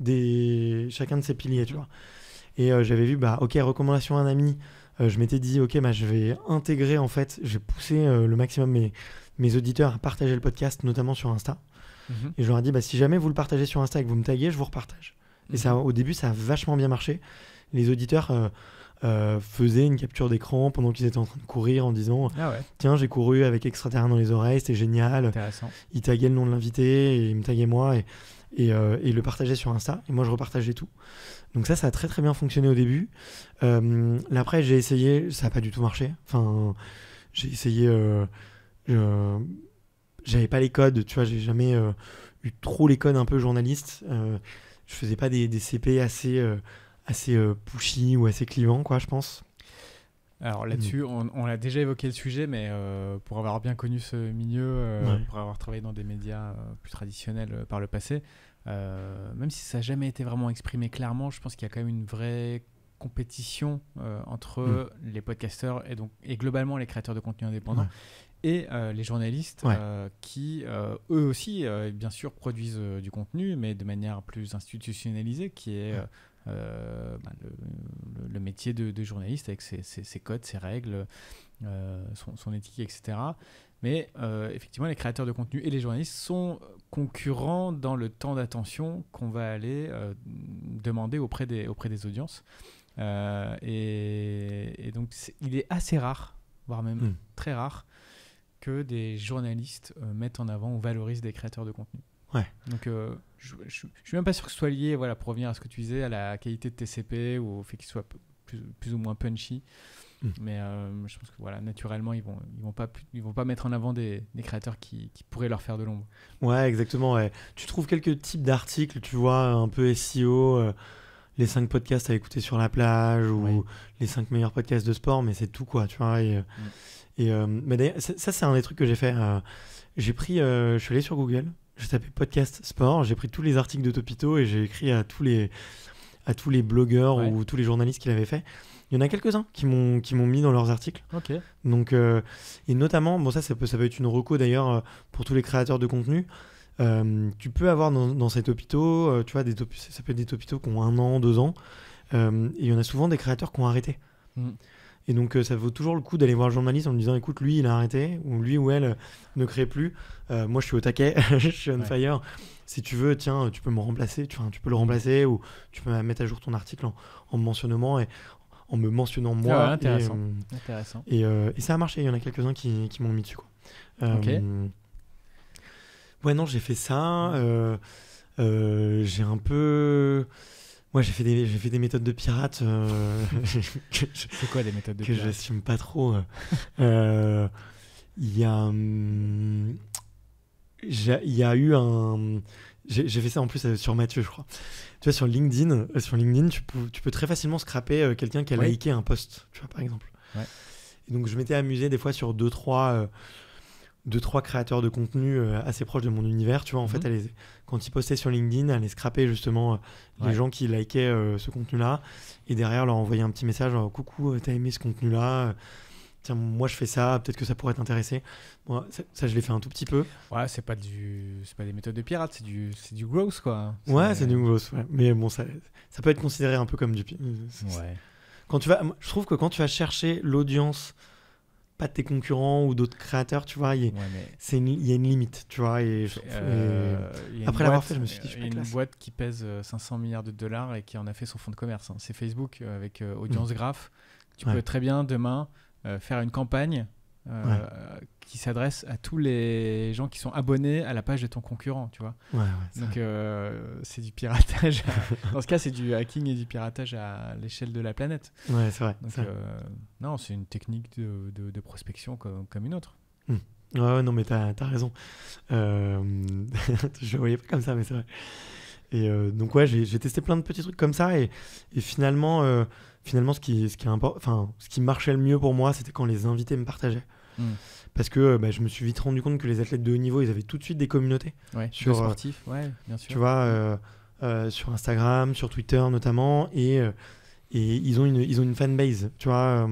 de ces piliers, tu vois. Et j'avais vu ok, recommandation à un ami. Je m'étais dit ok, je vais intégrer, en fait, je vais pousser le maximum mes auditeurs à partager le podcast, notamment sur Insta. Et je leur ai dit si jamais vous le partagez sur Insta et que vous me taguez, je vous repartage. Et ça, au début, ça a vachement bien marché. Les auditeurs faisaient une capture d'écran pendant qu'ils étaient en train de courir en disant tiens, j'ai couru avec extraterrien dans les oreilles, c'était génial.
Intéressant.
Ils taguaient le nom de l'invité et ils me taguaient moi et le partageaient sur Insta et moi je repartageais tout. Donc ça a très très bien fonctionné au début. Là après j'ai essayé, ça n'a pas du tout marché. Enfin, j'ai essayé, j'avais pas les codes, tu vois, j'ai jamais eu trop les codes un peu journalistes. Je faisais pas des CP assez pushy ou assez clivants, quoi, je pense.
Alors là-dessus, on a déjà évoqué le sujet, mais pour avoir bien connu ce milieu, pour avoir travaillé dans des médias plus traditionnels par le passé, même si ça n'a jamais été vraiment exprimé clairement, je pense qu'il y a quand même une vraie compétition entre les podcasteurs et globalement les créateurs de contenu indépendants et les journalistes qui, eux aussi, bien sûr, produisent du contenu, mais de manière plus institutionnalisée, qui est... le métier de journaliste avec ses codes, ses règles, son éthique, etc. Mais effectivement, les créateurs de contenu et les journalistes sont concurrents dans le temps d'attention qu'on va aller demander auprès des audiences. Et donc, il est assez rare, voire même très rare, que des journalistes mettent en avant ou valorisent des créateurs de contenu. Donc je suis même pas sûr que ce soit lié, pour revenir à ce que tu disais, à la qualité de TCP ou au fait qu'il soit plus ou moins punchy. Mais je pense que naturellement ils vont pas mettre en avant des créateurs qui pourraient leur faire de l'ombre.
Ouais, exactement. Tu trouves quelques types d'articles, tu vois, un peu SEO, les 5 podcasts à écouter sur la plage ou les 5 meilleurs podcasts de sport, mais c'est tout, quoi, tu vois. Mais d'ailleurs, ça c'est un des trucs que j'ai fait. Je suis allé sur Google. J'ai tapé podcast sport, j'ai pris tous les articles de Topito et j'ai écrit à tous les blogueurs ou tous les journalistes qui l'avaient fait. Il y en a quelques-uns qui m'ont mis dans leurs articles.
Ok.
Donc, et notamment, ça peut être une reco d'ailleurs pour tous les créateurs de contenu. Tu peux avoir dans ces Topito, tu vois, ça peut être des Topito qui ont 1 an, 2 ans. Et il y en a souvent des créateurs qui ont arrêté. Et donc, ça vaut toujours le coup d'aller voir le journaliste en lui disant écoute, lui, il a arrêté, ou lui ou elle ne crée plus. Moi, je suis au taquet, je suis on fire. Si tu veux, tiens, tu peux me remplacer, tu peux le remplacer, ou tu peux mettre à jour ton article en me mentionnant moi.
Intéressant.
Et ça a marché, il y en a quelques-uns qui m'ont mis dessus, quoi.
Ok.
Ouais, non, j'ai fait ça. J'ai un peu. Moi, j'ai fait des méthodes de pirate.
C'est quoi des méthodes de pirate
que j'assume pas trop. Il y a eu un. J'ai fait ça en plus sur Mathieu, je crois. Tu vois, sur LinkedIn, tu peux très facilement scraper quelqu'un qui a liké un post, tu vois, par exemple.
Ouais.
Et donc, je m'étais amusé des fois sur 2-3 créateurs de contenu assez proches de mon univers, tu vois. En fait, quand ils postaient sur LinkedIn, aller scraper justement les gens qui likaient ce contenu-là, et derrière leur envoyer un petit message coucou, t'as aimé ce contenu-là, tiens, moi je fais ça, peut-être que ça pourrait t'intéresser. Moi, ça je l'ai fait un tout petit peu.
Ouais, c'est pas des méthodes de pirate, c'est du growth, quoi.
Ouais, c'est du growth, ouais. Mais bon, ça peut être considéré un peu comme du
ouais.
Je trouve que quand tu vas chercher l'audience, pas de tes concurrents ou d'autres créateurs, tu vois, il y a une limite, tu vois. Après l'avoir fait, je me suis dit, je suis pas classe.
Une boîte qui pèse 500 milliards de dollars et qui en a fait son fonds de commerce. Hein. C'est Facebook avec Audience Graph. Tu peux très bien demain faire une campagne qui s'adresse à tous les gens qui sont abonnés à la page de ton concurrent, tu vois. Donc c'est du piratage. Dans ce cas, c'est du hacking et du piratage à l'échelle de la planète.
Ouais, c'est vrai.
Donc non, c'est une technique de prospection comme une autre.
Ouais, non, mais t'as raison. Je le voyais pas comme ça, mais c'est vrai. Et donc ouais, j'ai testé plein de petits trucs comme ça, et finalement, ce qui marchait le mieux pour moi, c'était quand les invités me partageaient. Parce que je me suis vite rendu compte que les athlètes de haut niveau, ils avaient tout de suite des communautés.
Sur sportifs, bien sûr.
Tu vois, sur Instagram, sur Twitter notamment, et ils ont une fanbase, tu vois,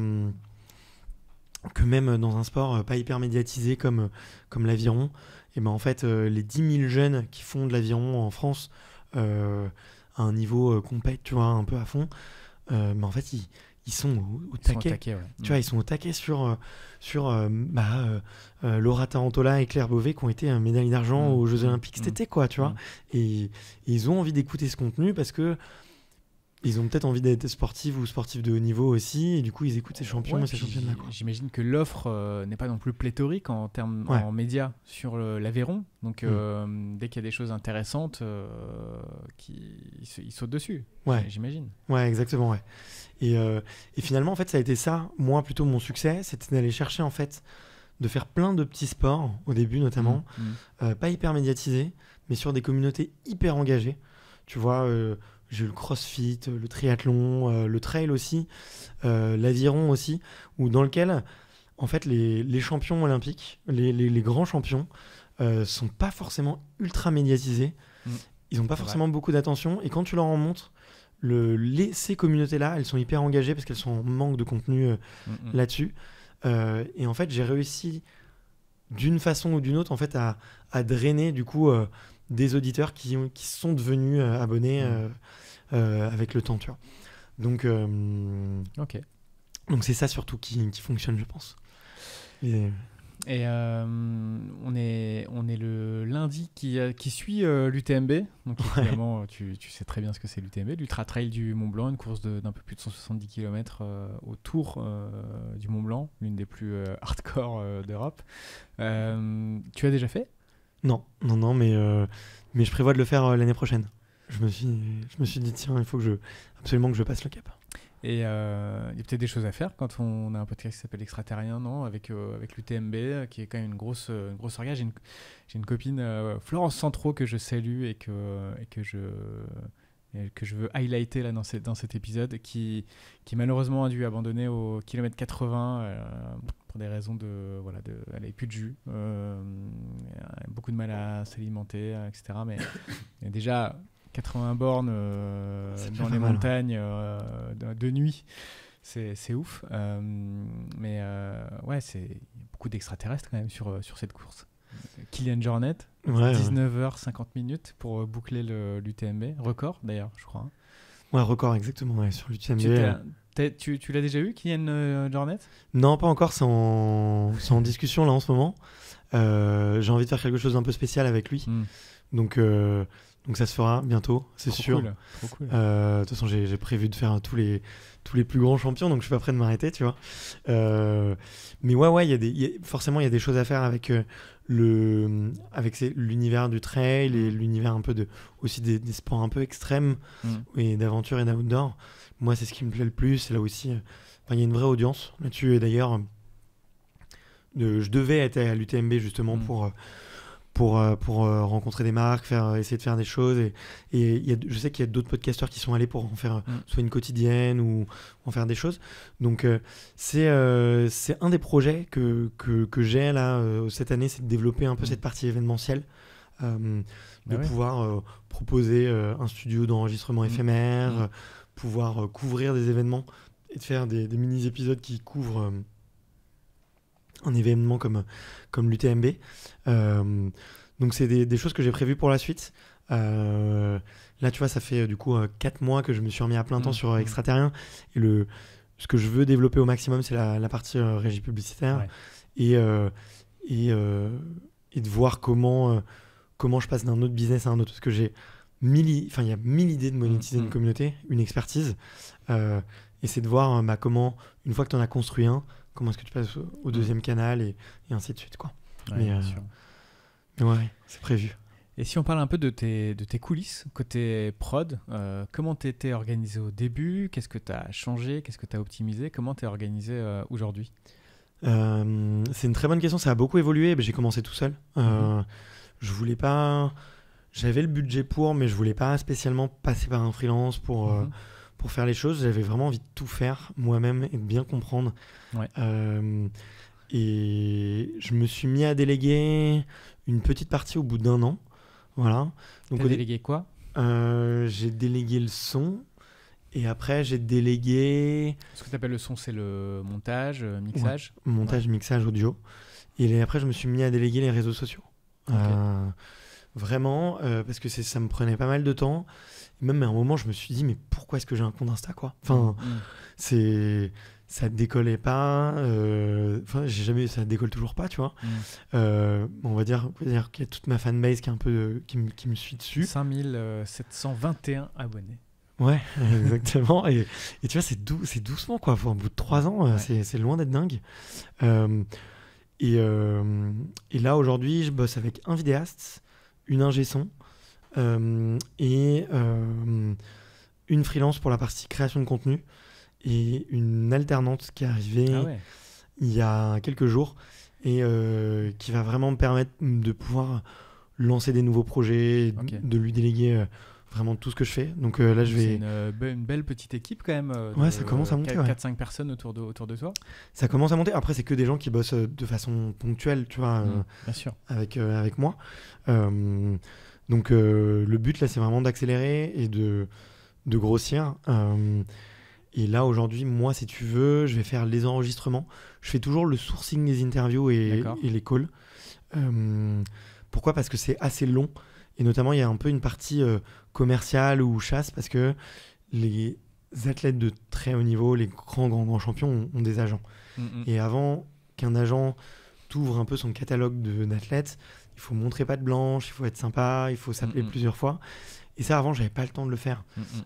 que même dans un sport pas hyper médiatisé comme l'aviron, et en fait, les 10 000 jeunes qui font de l'aviron en France à un niveau compète, tu vois, un peu à fond, mais en fait, ils sont au taquet. Tu vois, ils sont au taquet sur Laura Tarantola et Claire Beauvais qui ont été médailles d'argent aux Jeux Olympiques cet été, quoi, tu vois. Et ils ont envie d'écouter ce contenu parce que ils ont peut-être envie d'être sportifs ou sportifs de haut niveau aussi, et du coup ils écoutent ces champions et ces championnes-là.
J'imagine que l'offre n'est pas non plus pléthorique en médias sur l'Aveyron, donc dès qu'il y a des choses intéressantes, ils sautent dessus, j'imagine.
Ouais, exactement, ouais. Et finalement, en fait, ça a été ça, moi, plutôt mon succès, c'était d'aller chercher, en fait, de faire plein de petits sports, au début notamment, pas hyper médiatisés, mais sur des communautés hyper engagées. Tu vois, j'ai eu le crossfit, le triathlon, le trail aussi, l'aviron aussi, dans lequel, en fait, les champions olympiques, les grands champions, sont pas forcément ultra médiatisés. Ils n'ont pas forcément beaucoup d'attention, et quand tu leur en montres, ces communautés-là, elles sont hyper engagées parce qu'elles sont en manque de contenu là-dessus. Et en fait, j'ai réussi d'une façon ou d'une autre, en fait, à drainer du coup des auditeurs qui sont devenus abonnés avec le temps, tu vois. Donc c'est ça surtout qui fonctionne, je pense.
Et on est le lundi qui suit l'UTMB. Donc évidemment, tu sais très bien ce que c'est l'UTMB, l'Ultra Trail du Mont Blanc, une course d'un peu plus de 170 km autour du Mont Blanc, l'une des plus hardcore d'Europe. Tu as déjà fait ?
Non, mais je prévois de le faire l'année prochaine. Je me suis dit, tiens, il faut absolument que je passe le cap.
Et il y a peut-être des choses à faire quand on a un podcast qui s'appelle Extraterrien, non, avec l'UTMB, qui est quand même une grosse orga. J'ai une copine, Florence Centraux, que je salue et que je veux highlighter là dans cet épisode, qui malheureusement a dû abandonner au kilomètre 80 pour des raisons elle n'avait plus de jus, elle a beaucoup de mal à s'alimenter, etc. Mais déjà 80 bornes dans les montagnes de nuit, c'est ouf. Mais c'est beaucoup d'extraterrestres quand même sur cette course. Kylian Jornet, 19h50 minutes pour boucler l'UTMB. Record d'ailleurs, je crois.
Ouais, record exactement, sur l'UTMB.
Tu l'as déjà eu, Kylian Jornet?
Non, pas encore, c'est en discussion là en ce moment. J'ai envie de faire quelque chose d'un peu spécial avec lui. Donc ça se fera bientôt, c'est sûr.
Trop cool.
De toute façon, j'ai prévu de faire tous les plus grands champions, donc je suis pas prêt de m'arrêter, tu vois. Mais ouais, forcément, il y a des choses à faire avec l'univers du trail et l'univers un peu aussi des sports un peu extrêmes et d'aventure et d'outdoor. Moi, c'est ce qui me plaît le plus. C'est là aussi, il y a une vraie audience là-dessus. Et d'ailleurs, je devais être à l'UTMB justement pour rencontrer des marques, essayer de faire des choses. Et je sais qu'il y a d'autres podcasteurs qui sont allés pour en faire soit une quotidienne ou en faire des choses. Donc, c'est un des projets que j'ai là cette année, c'est de développer un peu cette partie événementielle. Pouvoir proposer un studio d'enregistrement éphémère, pouvoir couvrir des événements et de faire des mini-épisodes qui couvrent un événement comme l'UTMB. Donc c'est des choses que j'ai prévues pour la suite. Là, tu vois, ça fait du coup 4 mois que je me suis remis à plein temps sur Extraterrien. Et ce que je veux développer au maximum, c'est la partie régie publicitaire. Et de voir comment je passe d'un autre business à un autre. Parce que il y a 1000 idées de monétiser une communauté, une expertise. Et c'est de voir comment, une fois que tu en as construit un, comment est-ce que tu passes au deuxième canal et ainsi de suite, quoi. Mais ouais, c'est prévu.
Et si on parle un peu de tes coulisses, côté prod, comment tu étais organisé au début? Qu'est-ce que tu as changé? Qu'est-ce que tu as optimisé? Comment tu es organisé aujourd'hui?
C'est une très bonne question. Ça a beaucoup évolué. J'ai commencé tout seul. Je voulais pas... J'avais le budget mais je voulais pas spécialement passer par un freelance pour faire les choses. J'avais vraiment envie de tout faire moi-même et de bien comprendre. Et je me suis mis à déléguer une petite partie au bout d'1 an. Voilà.
Donc, tu as délégué quoi?
J'ai délégué le son. Et après, j'ai délégué...
Ce que tu appelles le son, c'est le montage, mixage?
Montage, mixage, audio. Et après, je me suis mis à déléguer les réseaux sociaux. Vraiment, parce que ça me prenait pas mal de temps. Et même à un moment, je me suis dit, mais pourquoi est-ce que j'ai un compte Insta, quoi? Enfin, ça décollait pas. Ça décolle toujours pas, tu vois. On va dire qu'il y a toute ma fanbase qui est un peu qui me suit dessus.
5721 abonnés.
Ouais, exactement. et tu vois, c'est doucement, quoi. Au bout de 3 ans, c'est loin d'être dingue. Et là, aujourd'hui, je bosse avec un vidéaste, une ingé son et une freelance pour la partie création de contenu et une alternante qui est arrivée il y a quelques jours et qui va vraiment me permettre de pouvoir lancer des nouveaux projets, de lui déléguer vraiment tout ce que je fais. Donc là,
c'est une belle petite équipe quand même.
Ça commence à monter.
4-5 personnes autour de toi.
Ça commence à monter. Après, c'est que des gens qui bossent de façon ponctuelle, tu vois,
bien sûr.
Avec moi. Donc le but là, c'est vraiment d'accélérer et de grossir. Et là, aujourd'hui, moi, si tu veux, je vais faire les enregistrements. Je fais toujours le sourcing des interviews et les calls. Pourquoi ? Parce que c'est assez long. Et notamment, il y a un peu une partie commerciale ou chasse parce que les athlètes de très haut niveau, les grands champions ont des agents. Et avant qu'un agent t'ouvre un peu son catalogue d'athlètes, il faut montrer patte blanche, il faut être sympa, il faut s'appeler plusieurs fois. Et ça, avant, j'avais pas le temps de le faire.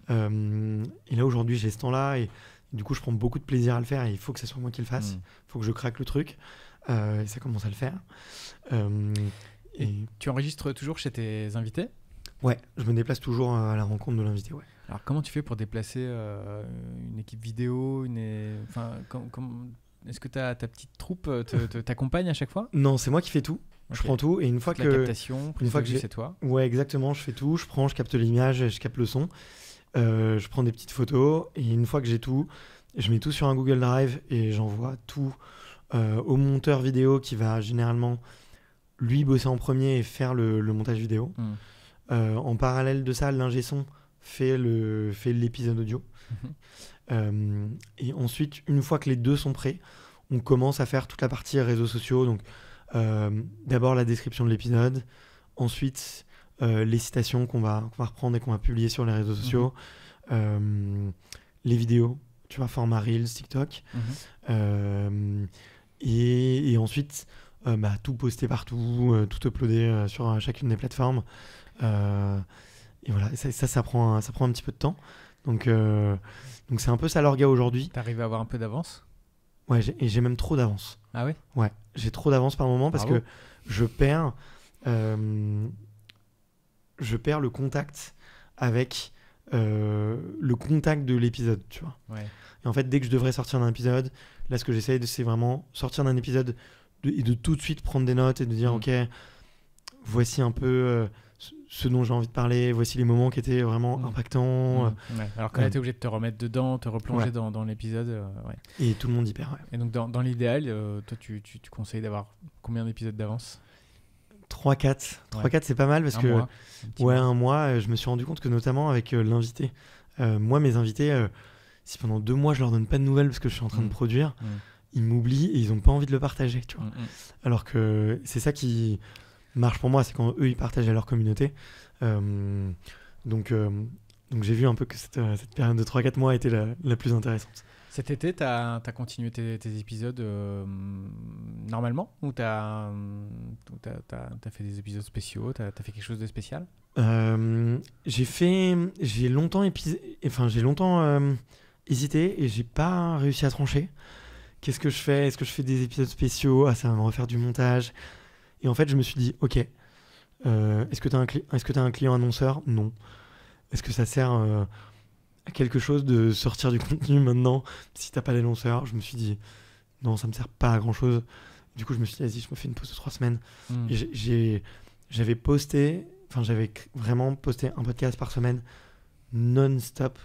Et là, aujourd'hui, j'ai ce temps-là et du coup, je prends beaucoup de plaisir à le faire et il faut que ce soit moi qui le fasse. Il faut que je craque le truc. Et ça commence à le faire.
Et tu enregistres toujours chez tes invités ?
Ouais, je me déplace toujours à la rencontre de l'invité, ouais.
Alors, comment tu fais pour déplacer une équipe vidéo est-ce que ta petite troupe t'accompagne à chaque fois ?
Non, c'est moi qui fais tout. Je prends tout et une fois que
la captation, c'est toi.
Ouais, exactement, je fais tout, je capte l'image, je capte le son. Je prends des petites photos et une fois que j'ai tout, je mets tout sur un Google Drive et j'envoie tout au monteur vidéo qui va généralement lui bosser en premier et faire le montage vidéo. En parallèle de ça, l'ingé son fait l'épisode audio. Et ensuite, une fois que les deux sont prêts, on commence à faire toute la partie réseaux sociaux. Donc, d'abord la description de l'épisode, ensuite les citations qu'on va reprendre et qu'on va publier sur les réseaux sociaux, les vidéos, tu vois, format Reels, TikTok. Et ensuite, tout poster partout, tout uploader sur chacune des plateformes. Et voilà, et ça prend un petit peu de temps. Donc c'est un peu ça l'orga aujourd'hui.
T'arrives à avoir un peu d'avance?
Ouais, j'ai même trop d'avance.
Ah ouais?
Ouais, j'ai trop d'avance par moment parce que je perds le contact avec le contact de l'épisode, tu vois.
Ouais.
Et en fait, dès que je devrais sortir d'un épisode, là, ce que j'essaye, c'est vraiment sortir d'un épisode et de tout de suite prendre des notes et de dire, ok, voici un peu ce dont j'ai envie de parler, voici les moments qui étaient vraiment impactants.
Ouais. Alors quand t'es obligé de te remettre dedans, te replonger dans l'épisode. Ouais.
Et tout le monde y perd. Ouais.
Et donc dans l'idéal, toi, tu conseilles d'avoir combien d'épisodes d'avance?
3-4. 3-4, c'est pas mal parce que un mois, je me suis rendu compte que notamment avec l'invité, moi, mes invités, si pendant 2 mois, je leur donne pas de nouvelles parce que je suis en train de produire, ils m'oublient et ils ont pas envie de le partager, tu vois. Alors que c'est ça qui marche pour moi, c'est quand eux, ils partagent à leur communauté. Donc j'ai vu un peu que cette période de 3-4 mois était la plus intéressante.
Cet été, tu as continué tes épisodes normalement ou tu as fait des épisodes spéciaux? Tu as fait quelque chose de spécial?
J'ai longtemps hésité et j'ai pas réussi à trancher. Qu'est-ce que je fais? Est-ce que je fais des épisodes spéciaux? Ça va me refaire du montage. Et en fait, je me suis dit, ok, est-ce que tu as un client annonceur? Non. Est-ce que ça sert à quelque chose de sortir du contenu maintenant si t'as pas d'annonceur? Je me suis dit, non, ça me sert pas à grand-chose. Du coup, je me suis dit, vas-y, je me fais une pause de 3 semaines. Et j'avais vraiment posté un podcast par semaine non-stop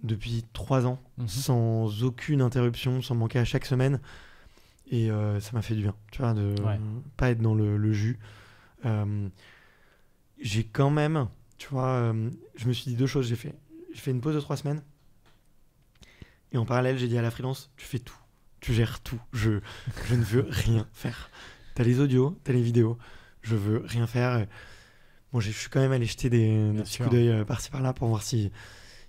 depuis 3 ans, sans aucune interruption, sans manquer à chaque semaine. Et ça m'a fait du bien, tu vois, de pas être dans le jus. J'ai quand même, tu vois, je me suis dit 2 choses. J'ai fait une pause de 3 semaines. Et en parallèle, j'ai dit à la freelance, tu fais tout, tu gères tout. Je ne veux rien faire. T'as les audios, t'as les vidéos. Je veux rien faire. Bon, je suis quand même allé jeter des petits coups d'œil par-ci par-là pour voir si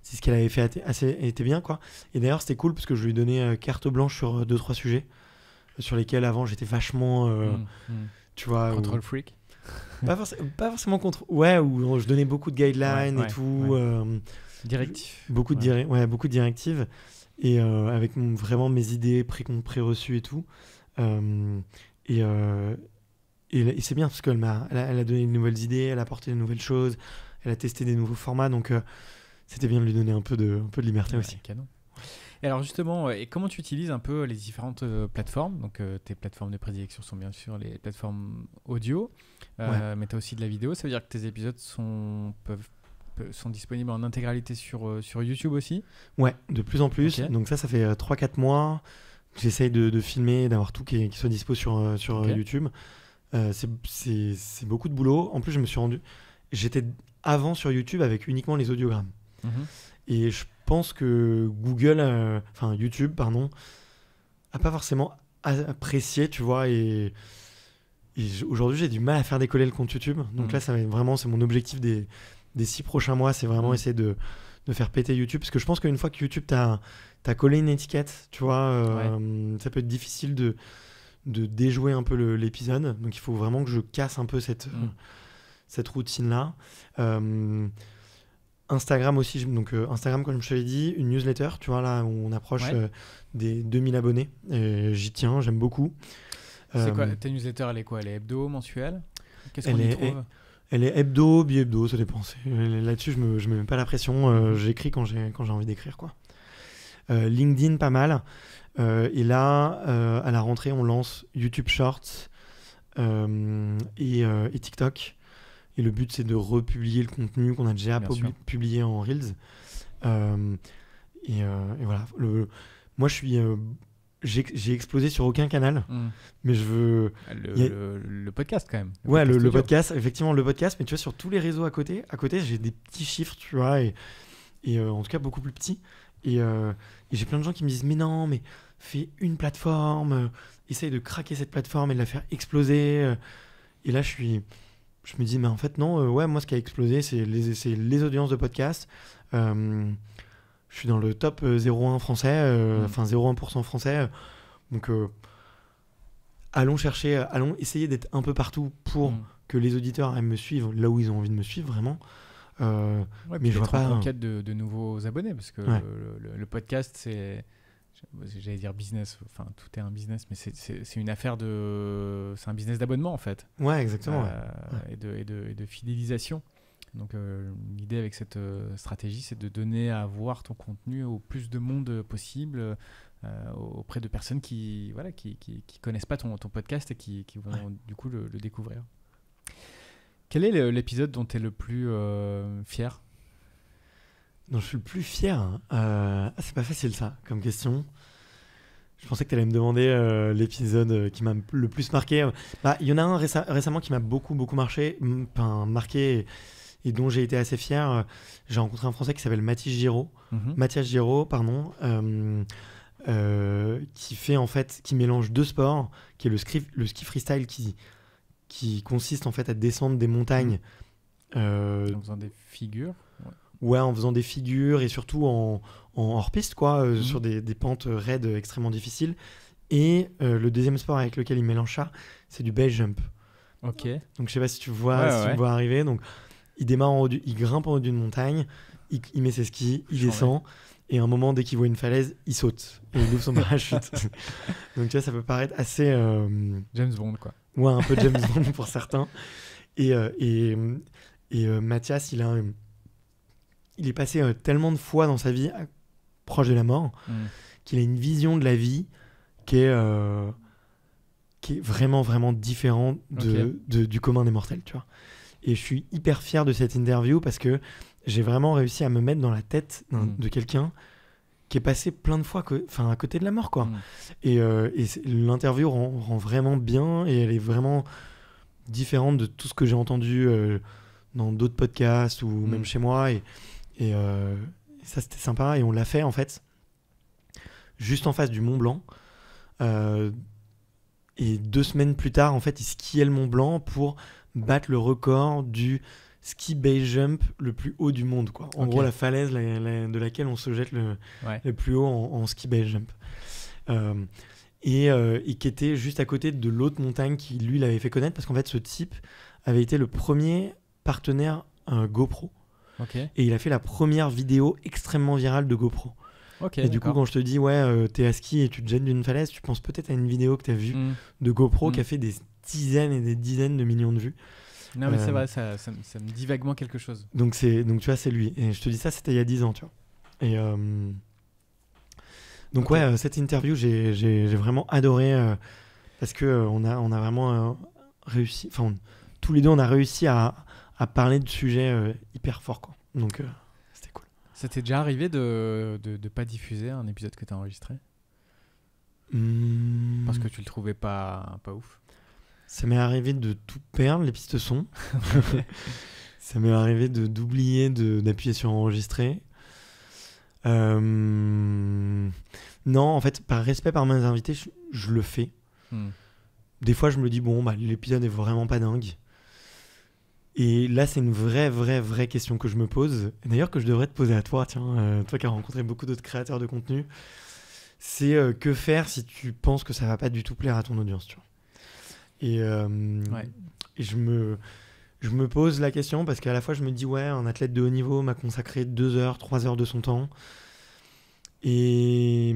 ce qu'elle avait fait était bien, quoi. Et d'ailleurs, c'était cool parce que je lui ai donné carte blanche sur 2-3 sujets sur lesquels avant j'étais vachement, tu vois,
control freak.
Pas forcément contre. Ouais, où je donnais beaucoup de guidelines et tout.
Directives.
Beaucoup de directives. Et avec vraiment mes idées pré-reçues et tout. Et c'est bien parce qu'elle a donné de nouvelles idées, elle a apporté de nouvelles choses, elle a testé des nouveaux formats. Donc c'était bien de lui donner un peu de liberté aussi.
Canon. Et alors justement, comment tu utilises un peu les différentes plateformes? Donc tes plateformes de prédilection sont bien sûr les plateformes audio, mais tu as aussi de la vidéo. Ça veut dire que tes épisodes sont disponibles en intégralité sur YouTube aussi? Ouais, de plus en plus. Okay.
Donc ça fait 3-4 mois que j'essaye de filmer, d'avoir tout qui soit dispo sur YouTube. C'est beaucoup de boulot. En plus, je me suis rendu... J'étais avant sur YouTube avec uniquement les audiogrammes. Et je pense que YouTube, a pas forcément apprécié, tu vois, et aujourd'hui j'ai du mal à faire décoller le compte YouTube. Donc là, c'est mon objectif des 6 prochains mois, c'est vraiment essayer de faire péter YouTube, parce que je pense qu'une fois que YouTube t'as collé une étiquette, tu vois, ça peut être difficile de déjouer un peu l'épisode. Donc il faut vraiment que je casse un peu cette routine-là. Instagram aussi, donc Instagram, comme je te l'ai dit, une newsletter, tu vois, là où on approche des 2000 abonnés. J'y tiens, j'aime beaucoup.
C'est quoi ta newsletter? Elle est quoi? Elle est hebdo, mensuelle? Qu'est-ce qu'on y trouve?
Elle est hebdo, bi-hebdo, ça dépend. Là-dessus, je me mets pas la pression. J'écris quand j'ai envie d'écrire, quoi. LinkedIn, pas mal. Et là, à la rentrée, on lance YouTube Shorts et TikTok. Et le but, c'est de republier le contenu qu'on a déjà publié en Reels. Et voilà. Moi, j'ai explosé sur aucun canal, mais je veux...
Le podcast, quand même.
Le podcast, effectivement, le podcast. Mais tu vois, sur tous les réseaux à côté, j'ai des petits chiffres, tu vois, et en tout cas, beaucoup plus petits. Et j'ai plein de gens qui me disent, mais non, mais fais une plateforme, essaye de craquer cette plateforme et de la faire exploser. Et là, je me dis, mais en fait, non, moi, ce qui a explosé, c'est les audiences de podcast. je suis dans le top 0,1 français, enfin 0,1% français. Donc, allons essayer d'être un peu partout pour que les auditeurs aiment me suivre là où ils ont envie de me suivre, vraiment.
Mais je vois pas en quête de nouveaux abonnés, parce que le podcast, j'allais dire business, enfin tout est un business, mais c'est une affaire c'est un business d'abonnement en fait.
Ouais, exactement.
Et de fidélisation. Donc l'idée avec cette stratégie, c'est de donner à voir ton contenu au plus de monde possible, auprès de personnes qui connaissent pas ton podcast et qui vont du coup le découvrir. Quel est l'épisode dont tu es le plus fier ?
Dont je suis le plus fier c'est pas facile ça, comme question. Je pensais que tu allais me demander l'épisode qui m'a le plus marqué. Il y en a un récemment qui m'a beaucoup marqué et dont j'ai été assez fier. J'ai rencontré un Français qui s'appelle Mathias Giraud, qui mélange deux sports, qui est le ski freestyle qui consiste en fait à descendre des montagnes
en faisant des figures.
En faisant des figures et surtout en hors-piste, sur des pentes raides extrêmement difficiles. Et le deuxième sport avec lequel il mélange ça, c'est du base jump.
Ok.
Donc je sais pas si tu vois, tu me vois arriver. Donc il démarre il grimpe en haut d'une montagne, il met ses skis, il descend. Et à un moment, dès qu'il voit une falaise, il saute et il ouvre son parachute. Donc tu vois, ça peut paraître assez
James Bond, quoi.
Ouais, un peu James Bond pour certains. Et Mathias, il est passé tellement de fois dans sa vie proche de la mort qu'il a une vision de la vie qui est vraiment, vraiment différente du commun des mortels, tu vois. Et je suis hyper fier de cette interview parce que j'ai vraiment réussi à me mettre dans la tête de quelqu'un qui est passé plein de fois à côté de la mort, quoi. Et l'interview rend vraiment bien et elle est vraiment différente de tout ce que j'ai entendu dans d'autres podcasts ou même chez moi. Et ça, c'était sympa. Et on l'a fait, en fait, juste en face du Mont Blanc. Et 2 semaines plus tard, en fait, il skiait le Mont Blanc pour battre le record du ski base jump le plus haut du monde, quoi. En gros, la falaise de laquelle on se jette le plus haut en ski base jump. Et qui était juste à côté de l'autre montagne qui, lui, l'avait fait connaître. Parce qu'en fait, ce type avait été le premier partenaire GoPro. Et il a fait la première vidéo extrêmement virale de GoPro. Et du coup, quand je te dis, t'es à ski et tu te jettes d'une falaise, tu penses peut-être à une vidéo que t'as vue de GoPro qui a fait des dizaines et des dizaines de millions de vues.
Non, mais c'est vrai, ça me dit vaguement quelque chose.
Donc tu vois, c'est lui. Et je te dis ça, c'était il y a 10 ans, tu vois. Et donc cette interview, j'ai vraiment adoré parce que on a vraiment réussi. Enfin, tous les deux, on a réussi à parler de sujets hyper forts, quoi. Donc c'était cool.
Ça t'est déjà arrivé de pas diffuser un épisode que t'as enregistré parce que tu le trouvais pas ouf?
Ça m'est arrivé de tout perdre, les pistes son. Ça m'est arrivé d'oublier d'appuyer sur enregistrer. Non, en fait, par respect par mes invités, je le fais. Des fois, je me dis, l'épisode est vraiment pas dingue. Et là, c'est une vraie question que je me pose. Et d'ailleurs, que je devrais te poser à toi, tiens, toi qui as rencontré beaucoup d'autres créateurs de contenu. C'est que faire si tu penses que ça va pas du tout plaire à ton audience, tu vois. Et je me pose la question parce qu'à la fois, je me dis, un athlète de haut niveau m'a consacré 2 heures, 3 heures de son temps. Et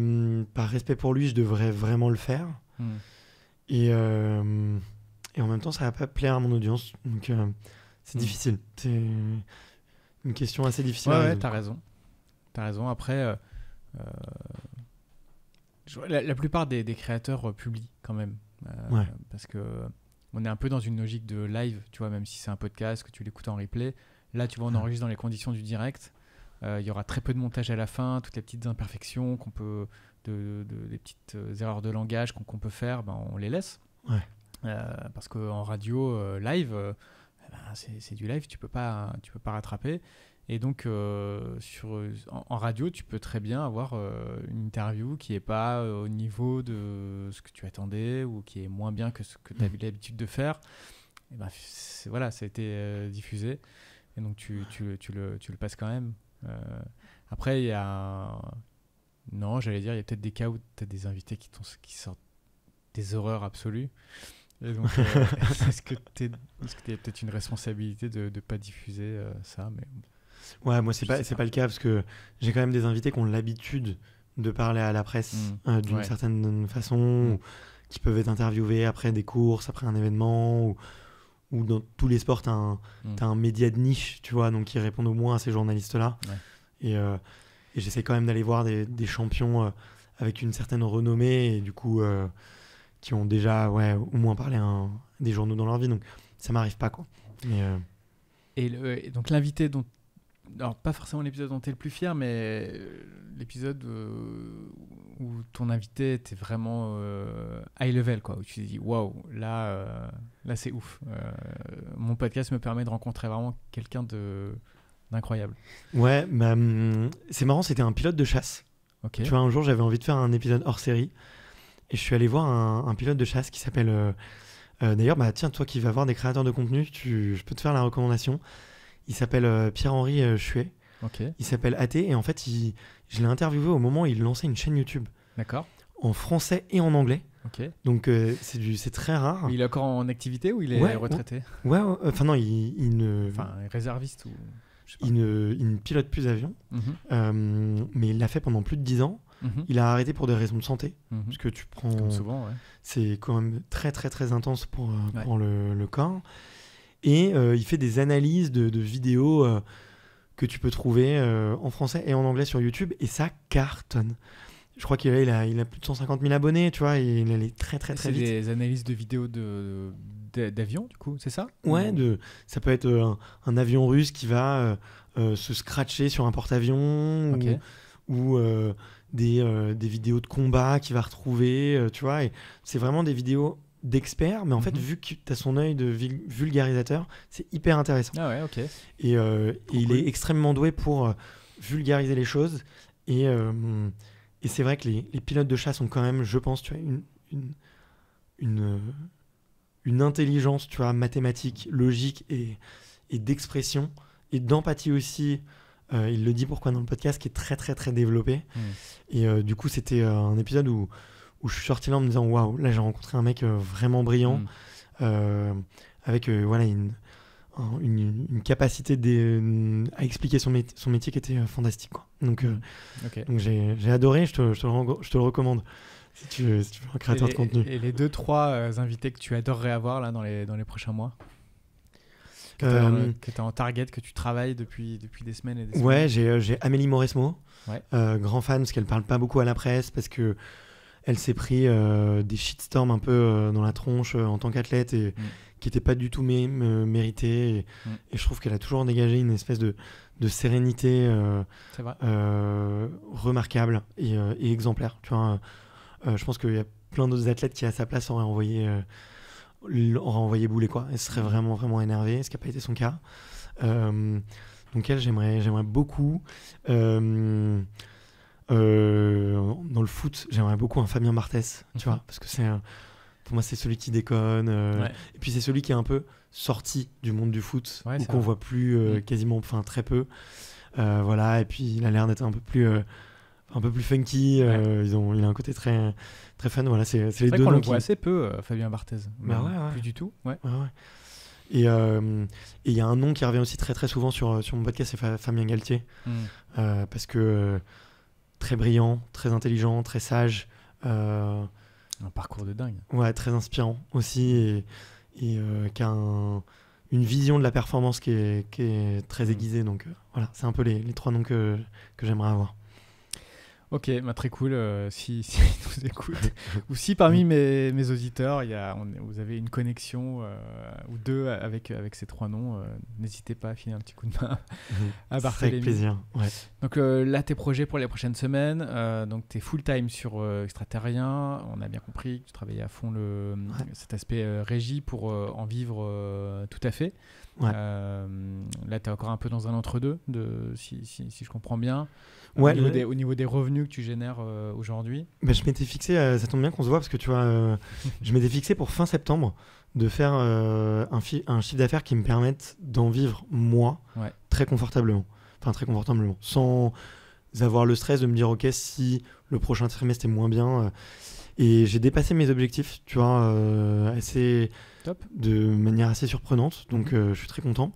par respect pour lui, je devrais vraiment le faire. Et en même temps, ça va pas plaire à mon audience. Donc, c'est difficile. C'est une question assez difficile.
Ouais, t'as raison. Après, la plupart des créateurs publient quand même. Parce que on est un peu dans une logique de live, tu vois, même si c'est un podcast, que tu l'écoutes en replay. Là, tu vois, on enregistre dans les conditions du direct. Il y aura très peu de montage à la fin, toutes les petites imperfections des petites erreurs de langage qu'on peut faire, on les laisse. Parce qu'en radio live, c'est du live, tu peux pas rattraper. Et donc, en radio, tu peux très bien avoir une interview qui n'est pas au niveau de ce que tu attendais ou qui est moins bien que ce que tu as eu l'habitude de faire. Et ça a été diffusé. Et donc, tu le passes quand même. Après, il y a... Non, j'allais dire, il y a peut-être des cas où tu as des invités qui sortent des horreurs absolues. Et donc, est-ce que tu as peut-être une responsabilité de ne pas diffuser ça, mais...
Ouais, moi, c'est pas le cas, parce que j'ai quand même des invités qui ont l'habitude de parler à la presse d'une certaine façon, qui peuvent être interviewés après des courses, après un événement, ou dans tous les sports, t'as un média de niche, tu vois, donc qui répondent au moins à ces journalistes-là. Ouais. Et j'essaie quand même d'aller voir des champions avec une certaine renommée, et du coup, qui ont déjà au moins parlé à des journaux dans leur vie, donc ça m'arrive pas, quoi. Mais,
et donc l'invité dont... Alors, pas forcément l'épisode dont tu es le plus fier, mais l'épisode où ton invité était vraiment high level, quoi, où tu t'es dit waouh, là c'est ouf. Mon podcast me permet de rencontrer vraiment quelqu'un d'incroyable.
Ouais, bah, c'est marrant, c'était un pilote de chasse.
Okay.
Tu vois, un jour j'avais envie de faire un épisode hors série et je suis allé voir un pilote de chasse qui s'appelle. D'ailleurs, bah, tiens, toi qui vas voir des créateurs de contenu, je peux te faire la recommandation. Il s'appelle Pierre-Henri Chuet.
Okay.
Il s'appelle AT et en fait, je l'ai interviewé au moment où il lançait une chaîne YouTube.
D'accord.
En français et en anglais.
Okay.
Donc c'est très rare.
Mais il est encore en activité ou il est retraité ?
Ouais, enfin non, il ne...
Enfin, réserviste ou...
Il ne pilote plus d'avion, mais il l'a fait pendant plus de 10 ans. Il a arrêté pour des raisons de santé, parce que tu prends...
Comme souvent, ouais.
C'est quand même très très très intense pour le corps. Et il fait des analyses de vidéos que tu peux trouver en français et en anglais sur YouTube, et ça cartonne. Je crois qu'il a plus de 150 000 abonnés, tu vois, et il allait très très très vite.
C'est des analyses de vidéos d'avion, du coup, c'est ça ?
Ouais, ça peut être un avion russe qui va se scratcher sur un porte-avions,
okay.
ou des vidéos de combat qu'il va retrouver, tu vois, et c'est vraiment des vidéos d'experts, mais en fait, vu que tu as son œil de vulgarisateur, c'est hyper intéressant.
Ah ouais, ok.
Et il est extrêmement doué pour vulgariser les choses, et c'est vrai que les pilotes de chasse ont quand même, je pense, tu vois, une intelligence, tu vois, mathématique, logique et d'expression, et d'empathie aussi. Il le dit pourquoi dans le podcast, qui est très très très développé. Et du coup, c'était un épisode où je suis sorti là en me disant waouh, là j'ai rencontré un mec vraiment brillant, avec voilà une capacité à expliquer son métier qui était fantastique, quoi. Donc j'ai adoré, je te le recommande si tu veux un créateur de contenu.
Et les 2-3 invités que tu adorerais avoir là dans les prochains mois, que tu as en target, que tu travailles depuis des semaines et des semaines.
Ouais, j'ai Amélie Mauresmo, grand fan, parce qu'elle parle pas beaucoup à la presse, parce que elle s'est pris des shitstorms un peu dans la tronche en tant qu'athlète, et qui n'étaient pas du tout méritées, et je trouve qu'elle a toujours dégagé une espèce de sérénité remarquable et exemplaire, tu vois. Je pense qu'il y a plein d'autres athlètes qui à sa place auraient envoyé bouler, quoi. Elle serait vraiment vraiment énervée, ce qui n'a pas été son cas. Donc elle, j'aimerais beaucoup. Dans le foot, j'aimerais beaucoup un Fabien Barthez, tu vois, parce que pour moi c'est celui qui déconne, et puis c'est celui qui est un peu sorti du monde du foot, ou qu'on voit plus quasiment, enfin très peu, voilà, et puis il a l'air d'être un peu plus funky, il a un côté très très fun, voilà, c'est les deux.
On le voit assez peu, Fabien Barthez. Plus du tout.
Et il y a un nom qui revient aussi très très souvent sur mon podcast, c'est Fabien Galtier, parce que très brillant, très intelligent, très sage.
Un parcours de dingue.
Ouais, très inspirant aussi, et qui a une vision de la performance qui est très aiguisée. Donc voilà, c'est un peu les 3 noms que j'aimerais avoir.
Ok, très cool. Si nous écoutent, ou si parmi mes auditeurs, vous avez une connexion ou deux avec ces 3 noms, n'hésitez pas à filer un petit coup de main à Barthélémy.
Avec plaisir. Ouais.
Donc là, tes projets pour les prochaines semaines, donc tu es full-time sur Extraterrien. On a bien compris que tu travaillais à fond cet aspect régie pour en vivre tout à fait.
Ouais.
Là, tu es encore un peu dans un entre-deux, si je comprends bien.
Ouais,
au niveau des revenus que tu génères aujourd'hui.
Je m'étais fixé, ça tombe bien qu'on se voit, parce que tu vois, je m'étais fixé pour fin septembre de faire un chiffre d'affaires qui me permette d'en vivre moi très confortablement. Enfin, très confortablement. Sans avoir le stress de me dire ok, si le prochain trimestre est moins bien, et j'ai dépassé mes objectifs, tu vois, de manière assez surprenante, donc je suis très content.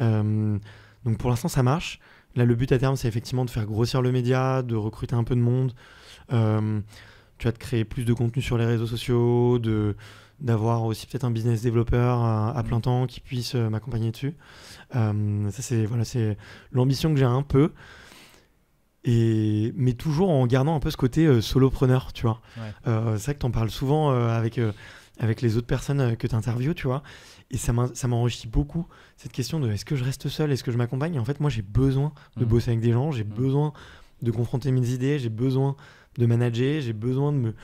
Donc pour l'instant ça marche. Là le but à terme c'est effectivement de faire grossir le média, de recruter un peu de monde, tu vois, de créer plus de contenu sur les réseaux sociaux, d'avoir aussi peut-être un business développeur à plein temps qui puisse m'accompagner dessus. Ça c'est l'ambition que j'ai un peu, mais toujours en gardant un peu ce côté solopreneur, tu vois. C'est vrai que tu en parles souvent avec les autres personnes que tu interviews, tu vois, et ça m'enrichit beaucoup cette question de est-ce que je reste seul, est-ce que je m'accompagne. Et en fait moi j'ai besoin de bosser avec des gens, j'ai besoin de confronter mes idées, j'ai besoin de manager, j'ai besoin de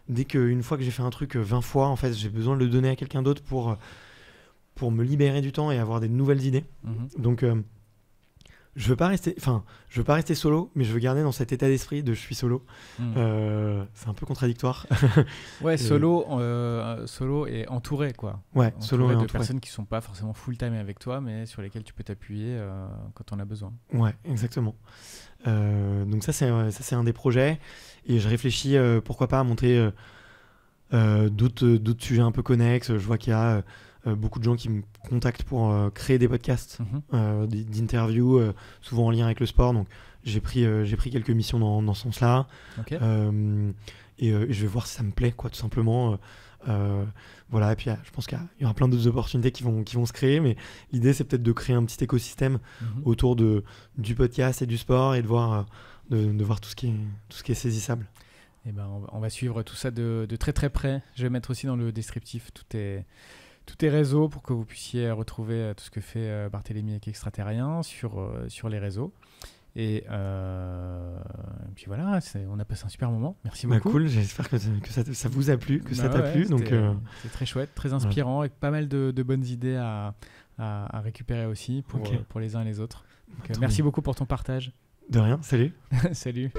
dès qu'une fois que j'ai fait un truc 20 fois, en fait, j'ai besoin de le donner à quelqu'un d'autre pour me libérer du temps et avoir des nouvelles idées. Donc, je veux pas rester solo, mais je veux garder dans cet état d'esprit de je suis solo. C'est un peu contradictoire.
Ouais, solo et entouré, quoi.
Ouais, solo et
de
entouré.
Personnes qui sont pas forcément full-time avec toi, mais sur lesquelles tu peux t'appuyer quand on a besoin.
Ouais, exactement. Donc ça c'est un des projets, et je réfléchis pourquoi pas à monter d'autres sujets un peu connexes. Je vois qu'il y a beaucoup de gens qui me contactent pour créer des podcasts, d'interviews, souvent en lien avec le sport. Donc j'ai pris quelques missions dans ce sens-là.
Okay.
Et je vais voir si ça me plaît, quoi, tout simplement. Voilà, et puis je pense qu'il y aura plein d'autres opportunités qui vont se créer, mais l'idée c'est peut-être de créer un petit écosystème autour du podcast et du sport, et de voir tout ce qui est saisissable.
Et ben, on va suivre tout ça de très très près. Je vais mettre aussi dans le descriptif tous tes réseaux pour que vous puissiez retrouver tout ce que fait Barthélémy avec Extraterrien sur les réseaux. Et puis voilà, on a passé un super moment. Merci beaucoup.
Cool, j'espère que ça vous a plu, que ça t'a plu.
C'est très chouette, très inspirant, avec pas mal de bonnes idées à récupérer aussi pour les uns et les autres. Donc, merci beaucoup pour ton partage.
De rien, salut.
Salut.